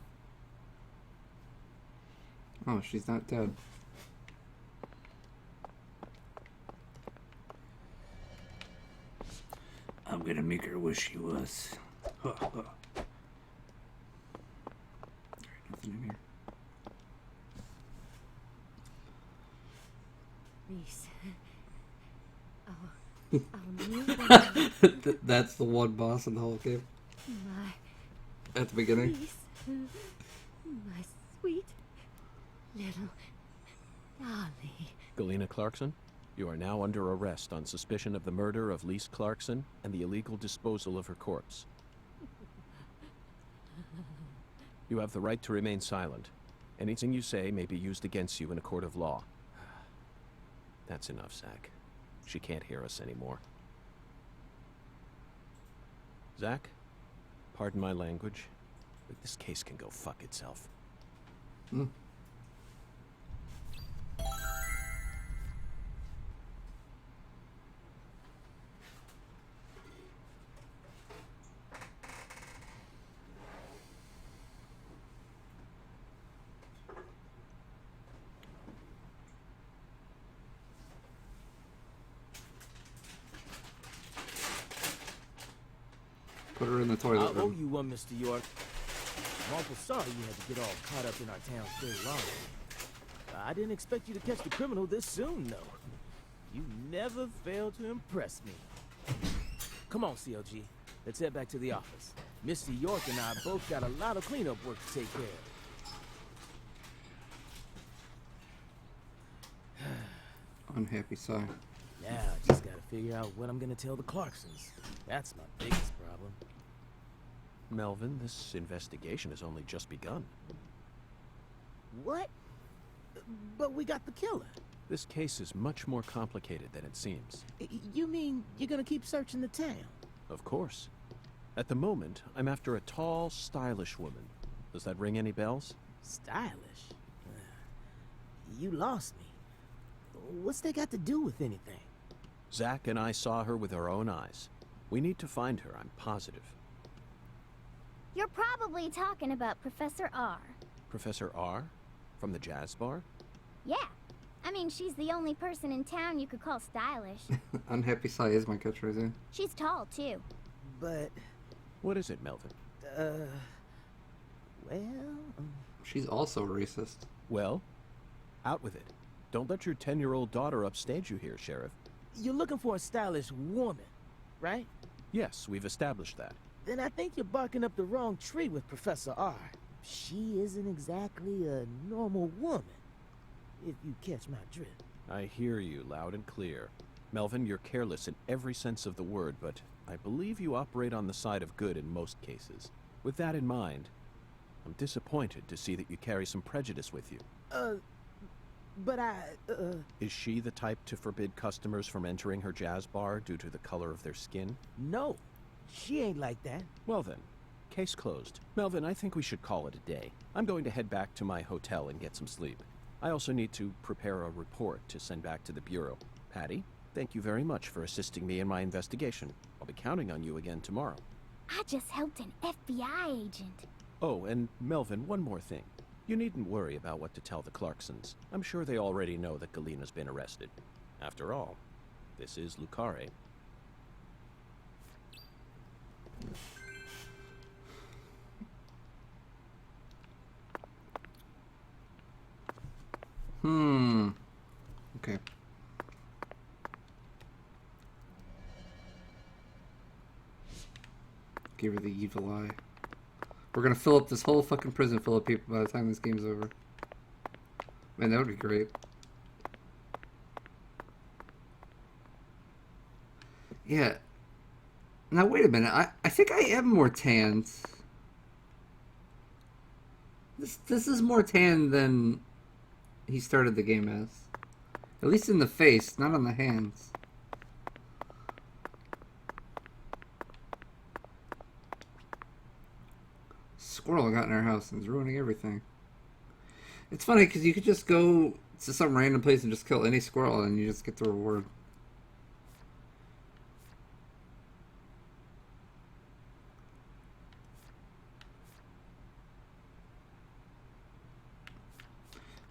Oh, she's not dead. I'm gonna make her wish she was. Huh, huh. Alright, nothing in here. Reese. Oh, That's the one boss in the whole game. my At the beginning. Reese. My sweet little dolly. Galena Clarkson, you are now under arrest on suspicion of the murder of Lise Clarkson and the illegal disposal of her corpse. You have the right to remain silent. Anything you say may be used against you in a court of law. That's enough, Zach. She can't hear us anymore. Zach, pardon my language, but this case can go fuck itself. Hmm. Put her in the toilet I owe room. you one, Mr. York. I'm awful sorry you had to get all caught up in our town's dirty laundry. I didn't expect you to catch the criminal this soon, though. You never fail to impress me. Come on, CLG. Let's head back to the office. Mr. York and I both got a lot of cleanup work to take care of. Unhappy sigh. Now I just gotta figure out what I'm gonna tell the Clarksons. That's my biggest problem. Melvin, this investigation has only just begun. What? But we got the killer. This case is much more complicated than it seems. You mean you're gonna keep searching the town? Of course. At the moment, I'm after a tall, stylish woman. Does that ring any bells? Stylish? You lost me. What's that got to do with anything? Zach and I saw her with our own eyes. We need to find her, I'm positive. You're probably talking about Professor R. Professor R? From the jazz bar? Yeah. I mean, she's the only person in town you could call stylish. Unhappy sigh is my catchphrase. Yeah? She's tall, too. But, What is it, Melvin? well... She's also racist. Well, out with it. Don't let your 10-year-old daughter upstage you here, Sheriff. You're looking for a stylish woman, right? Yes, we've established that. Then I think you're barking up the wrong tree with Professor R. She isn't exactly a normal woman, if you catch my drift. I hear you loud and clear. Melvin, you're careless in every sense of the word, but I believe you operate on the side of good in most cases. With that in mind, I'm disappointed to see that you carry some prejudice with you. But Is she the type to forbid customers from entering her jazz bar due to the color of their skin? no. She ain't like that. Well then, case closed. Melvin, I think we should call it a day. I'm going to head back to my hotel and get some sleep. I also need to prepare a report to send back to the Bureau. Patty, thank you very much for assisting me in my investigation. I'll be counting on you again tomorrow. I just helped an FBI agent. Oh, and Melvin, one more thing. You needn't worry about what to tell the Clarksons. I'm sure they already know that Galina's been arrested. After all, this is Lucare. Okay. Give her the evil eye. We're gonna fill up this whole fucking prison full of people by the time this game's over. Man, that would be great. Yeah. Now, wait a minute. I think I am more tanned. This is more tan than he started the game as. At least in the face, not on the hands. Squirrel got in our house and is ruining everything. It's funny because you could just go to some random place and just kill any squirrel and you just get the reward.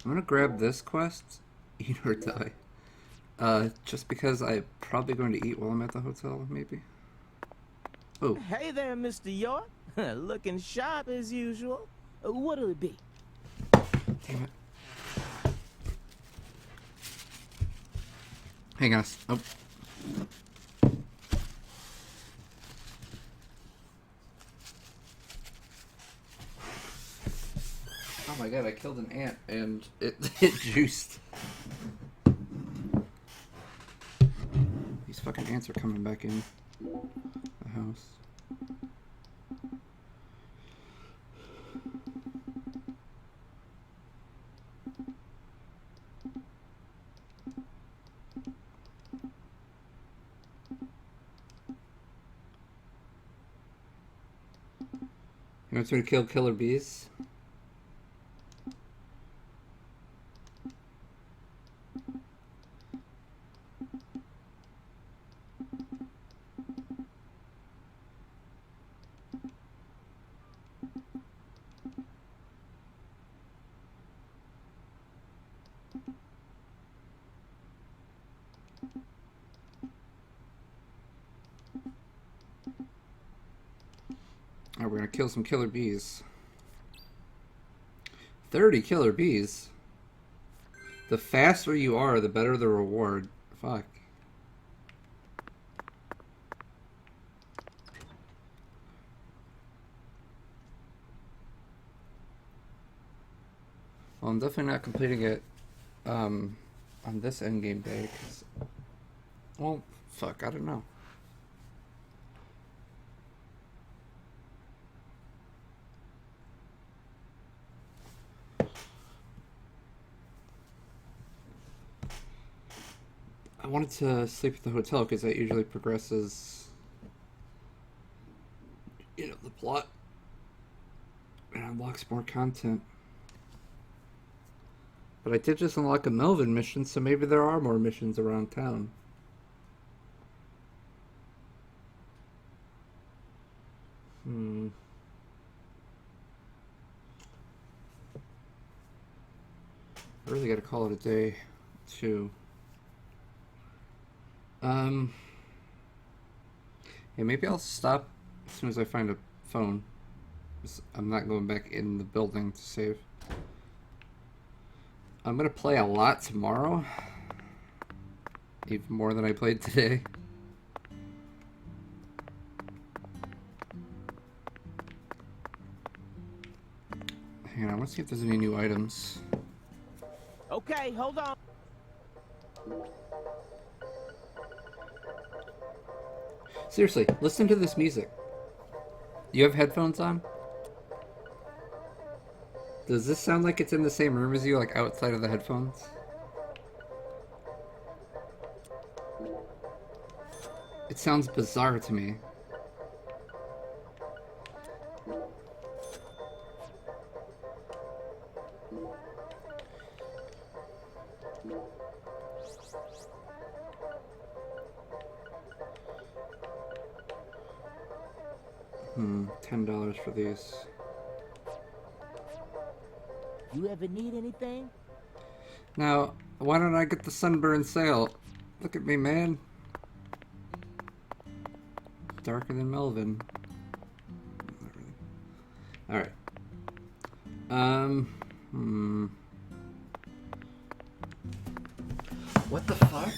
I'm gonna grab this quest, eat or die. Just because I'm probably going to eat while I'm at the hotel, maybe. Oh. Hey there, Mr. York. Looking sharp as usual. What'll it be? Damn it. Hang on. Oh. Oh my god, I killed an ant and it juiced. These fucking ants are coming back in the house. You want me to kill killer bees? Alright, we're gonna kill some killer bees. 30 killer bees. The faster you are, the better the reward. Fuck. Well, I'm definitely not completing it on this endgame day. 'Cause, well, fuck, I don't know. I wanted to sleep at the hotel because that usually progresses, you know, the plot and unlocks more content. But I did just unlock a Melvin mission, so maybe there are more missions around town. I really gotta call it a day, too. Yeah, maybe I'll stop as soon as I find a phone. I'm not going back in the building to save. I'm gonna play a lot tomorrow. Even more than I played today. Hang on, I want to see if there's any new items. Okay, hold on. Seriously, listen to this music. You have headphones on? Does this sound like it's in the same room as you, like outside of the headphones? It sounds bizarre to me. $10 for these. You ever need anything? Now, why don't I get the sunburn sale? Look at me, man. Darker than Melvin. Not really. Alright. What the fuck?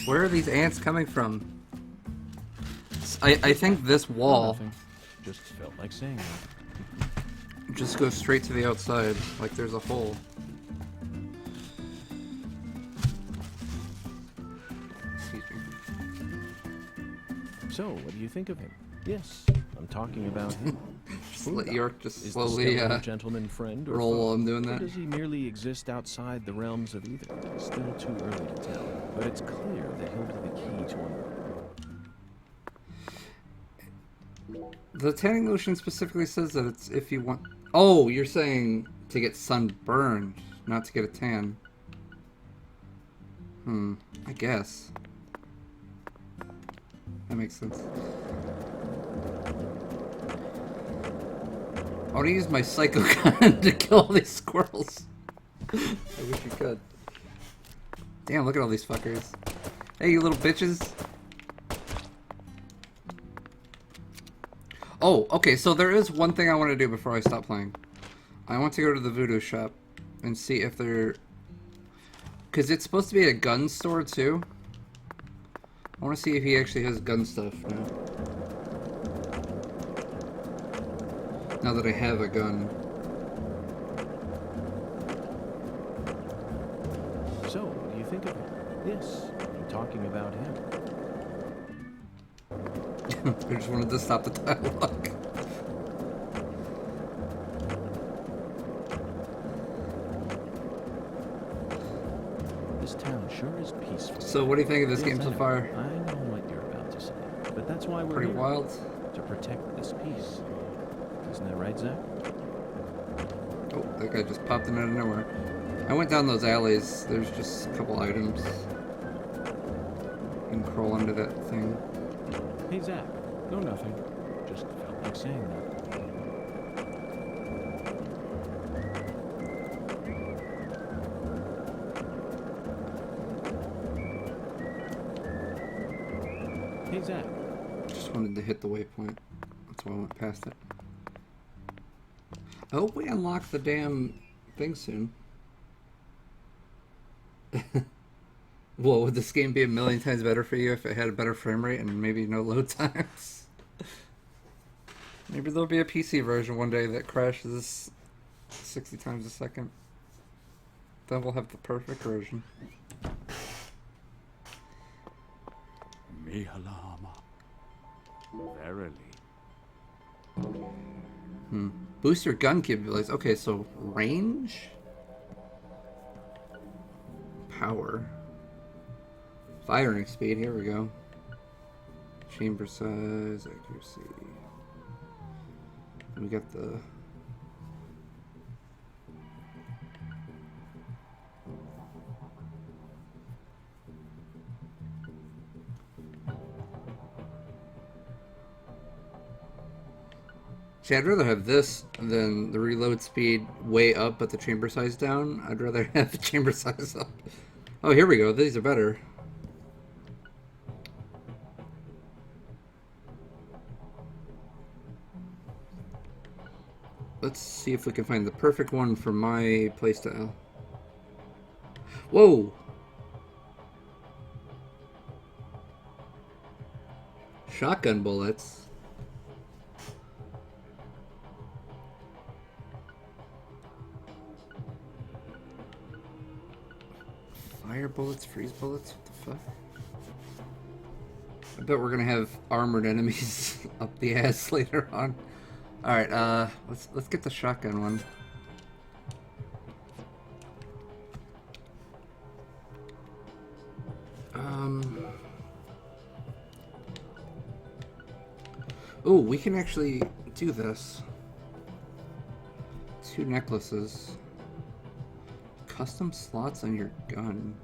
Where are these ants coming from? I think this wall Nothing. Just felt like saying that. just goes straight to the outside, like there's a hole. Excuse me. So, what do you think of him? Yes, I'm talking about him. Just let York just Is slowly the skeleton gentleman friend or roll foe? while I'm doing Or that. does he merely exist outside the realms of either? Still too early to tell. But it's clear that he'll be the key to unlocking. The tanning lotion specifically says that it's if you want... Oh, you're saying to get sunburned, not to get a tan. I guess. That makes sense. I want to use my psycho gun to kill all these squirrels. I wish you could. Damn, look at all these fuckers. Hey, you little bitches. Oh, okay, so there is one thing I want to do before I stop playing. I want to go to the voodoo shop and see if they're... Because it's supposed to be a gun store, too. I want to see if he actually has gun stuff now. Now that I have a gun. So, what do you think of him? Yes, I'm talking about him. I just wanted to stop the dialogue. This town sure is peaceful. So what do you think of this Yes, game I so know. far? I know what you're about to say, but that's why we're Pretty here. wild. To protect this peace. Isn't that right, Zach? Oh, that guy just popped in out of nowhere. I went down those alleys. There's just a couple items. You can crawl under that thing. Hey, Zach. No, nothing. Just felt like saying that. Hey, Zach. Just wanted to hit the waypoint. That's why I went past it. I hope we unlock the damn thing soon. Well, would this game be a million times better for you if it had a better frame rate and maybe no load times? Maybe there'll be a PC version one day that crashes 60 times a second. Then we'll have the perfect version. Mihalama. Verily. Boost your gun capabilities. Okay, so range, power, firing speed. Here we go. Chamber size, accuracy. We got the. See, I'd rather have this than the reload speed way up but the chamber size down. I'd rather have the chamber size up. Oh, here we go. These are better. Let's see if we can find the perfect one for my playstyle. Whoa! Shotgun bullets. Fire bullets, freeze bullets, what the fuck? I bet we're gonna have armored enemies up the ass later on. Alright, let's get the shotgun one. Oh, we can actually do this. 2 necklaces. Custom slots on your gun.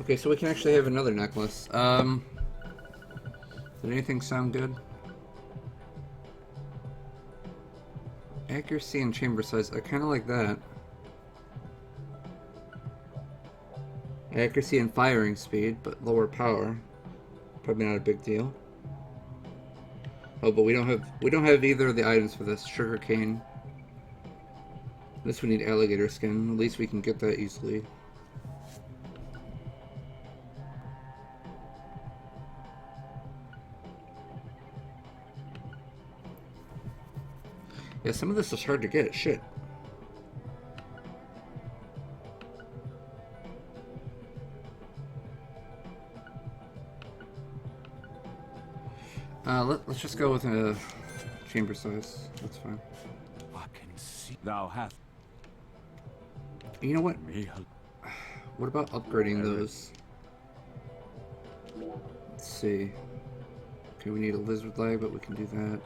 Okay, so we can actually have another necklace. Did anything sound good? Accuracy and chamber size. I kind of like that. Accuracy and firing speed, but lower power. Probably not a big deal. Oh, but we don't have either of the items for this. Sugar cane. This we need alligator skin. At least we can get that easily. Yeah, some of this is hard to get. Shit. Let's just go with a chamber size. That's fine. I can see thou hast. You know what? Mihal. What about upgrading those? Let's see. Okay, we need a lizard leg, but we can do that.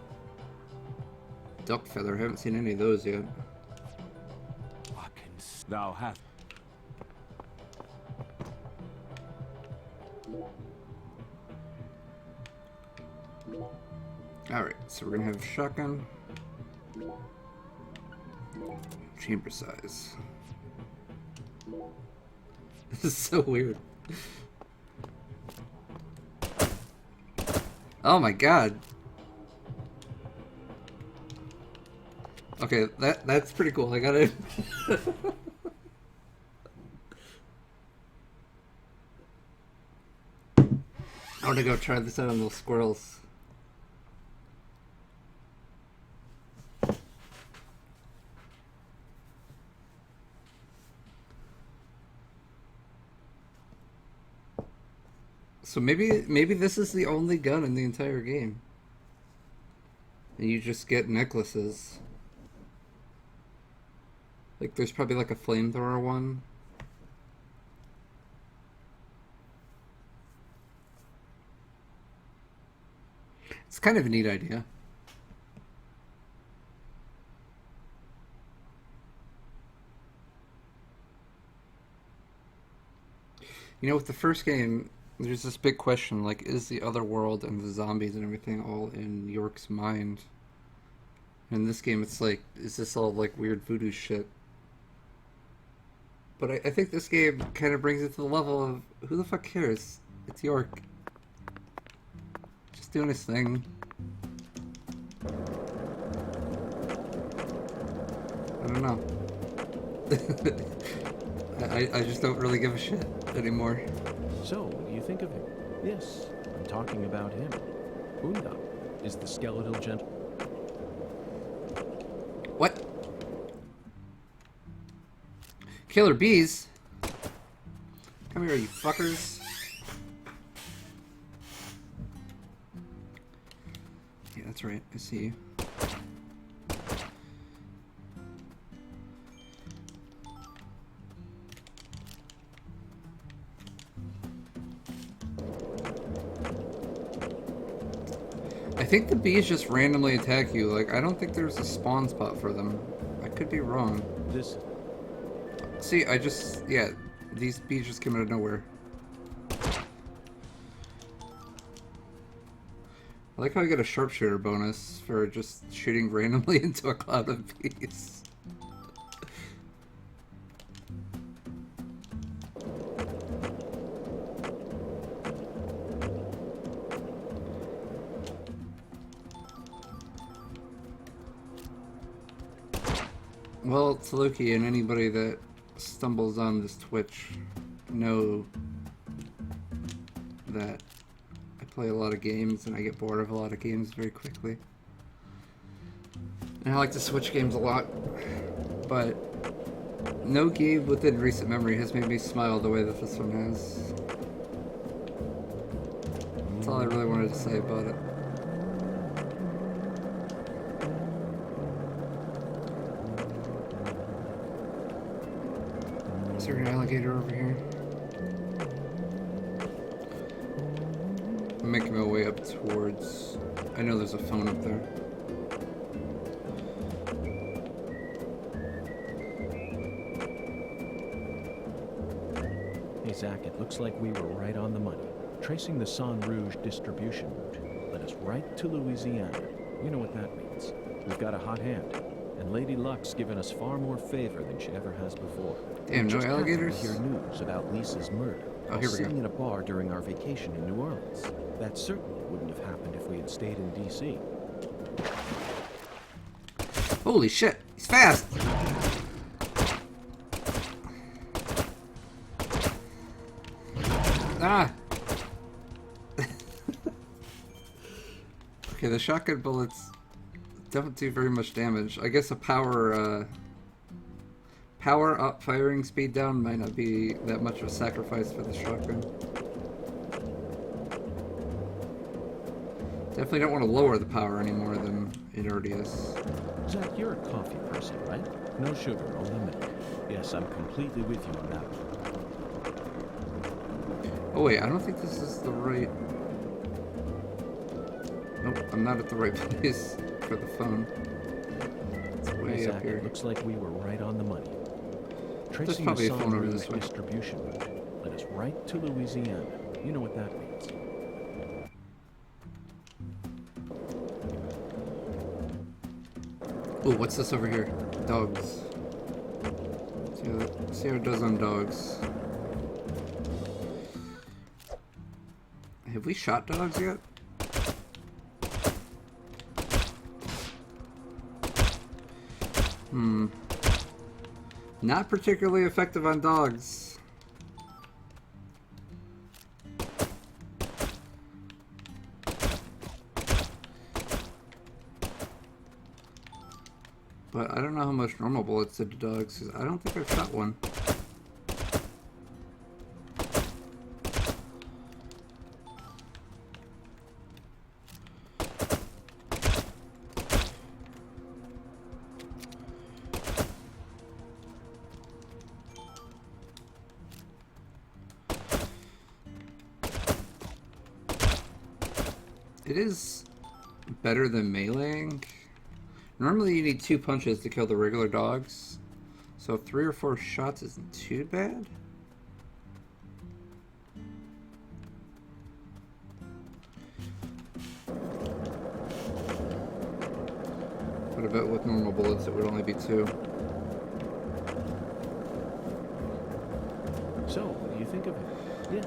Duck feather. I haven't seen any of those yet. I can see thou hast. Alright, so we're gonna have shotgun. Chamber size. This is so weird. Oh my god. Okay, that's pretty cool. I got it. I want to go try this out on those squirrels. So maybe this is the only gun in the entire game. And you just get necklaces. Like there's probably like a flamethrower one. It's kind of a neat idea. You know, with the first game, there's this big question, like, is the other world and the zombies and everything all in York's mind? In this game, it's like, is this all, like, weird voodoo shit? But I think this game kind of brings it to the level of, who the fuck cares? It's York. Just doing his thing. I don't know. I just don't really give a shit anymore. So, what do you think of him? Yes, I'm talking about him. Unda. Is the skeletal gent? What? Killer bees? Come here, you fuckers. Yeah, that's right. I see you. I think the bees just randomly attack you. Like, I don't think there's a spawn spot for them. I could be wrong. This. See, yeah, these bees just came out of nowhere. I like how I get a sharpshooter bonus for just shooting randomly into a cloud of bees. Well, it's Loki, and anybody that stumbles on this Twitch know that I play a lot of games and I get bored of a lot of games very quickly. And I like to switch games a lot, but no game within recent memory has made me smile the way that this one has. That's all I really wanted to say about it. Is there an alligator over here? I'm making my way up towards... I know there's a phone up there. Hey, Zach, it looks like we were right on the money. Tracing the Sang Rouge distribution route led us right to Louisiana. You know what that means. We've got a hot hand. And Lady Luck's given us far more favor than she ever has before. Damn, no alligators? We hear news about Lisa's murder. Oh, here we sitting go. in a bar during our vacation in New Orleans. That certainly wouldn't have happened if we had stayed in D.C. Holy shit, he's fast! Ah! Okay, the shotgun bullets don't do very much damage. I guess a power up firing speed down might not be that much of a sacrifice for the shotgun. Definitely don't want to lower the power any more than it already is. Zach, you're a coffee person, right? No sugar, only milk. Yes, I'm completely with you on that one. Oh wait, I don't think this is the right... Nope, I'm not at the right place for the phone. It's way Hey, up Zach, here. it looks like we were right on the money. Tracing probably the a phone Sang over Rouge this way. distribution route led us right to Louisiana. You know what that means. Ooh, what's this over here? Dogs. See how it does on dogs. Have we shot dogs yet? Not particularly effective on dogs. But I don't know how much normal bullets did to dogs, because I don't think I've shot one. It is better than meleeing. Normally you need 2 punches to kill the regular dogs, so 3 or 4 shots isn't too bad. But I bet with normal bullets it would only be 2. So, what do you think of it? Yeah.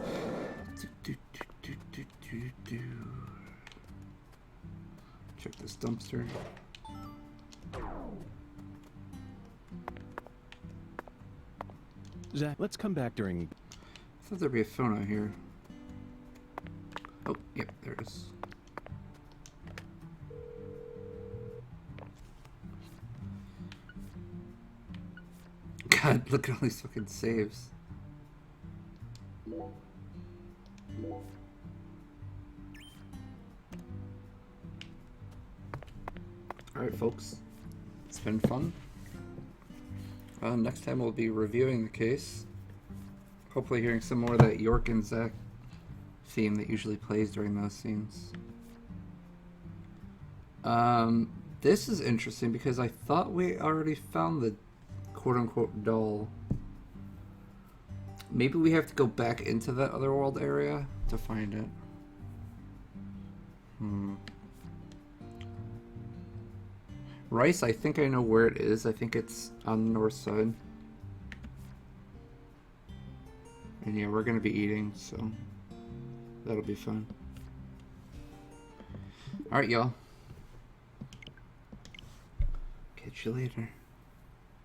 Check this dumpster. Zach, let's come back during... I thought there'd be a phone out here. Oh, yep, there it is. God, look at all these fucking saves. Alright, folks. It's been fun. Next time we'll be reviewing the case. Hopefully hearing some more of that York and Zach theme that usually plays during those scenes. This is interesting because I thought we already found the quote-unquote doll. Maybe we have to go back into that otherworld area to find it. Rice, I think I know where it is. I think it's on the north side. And yeah, we're gonna be eating, so that'll be fun. Alright, y'all. Catch you later.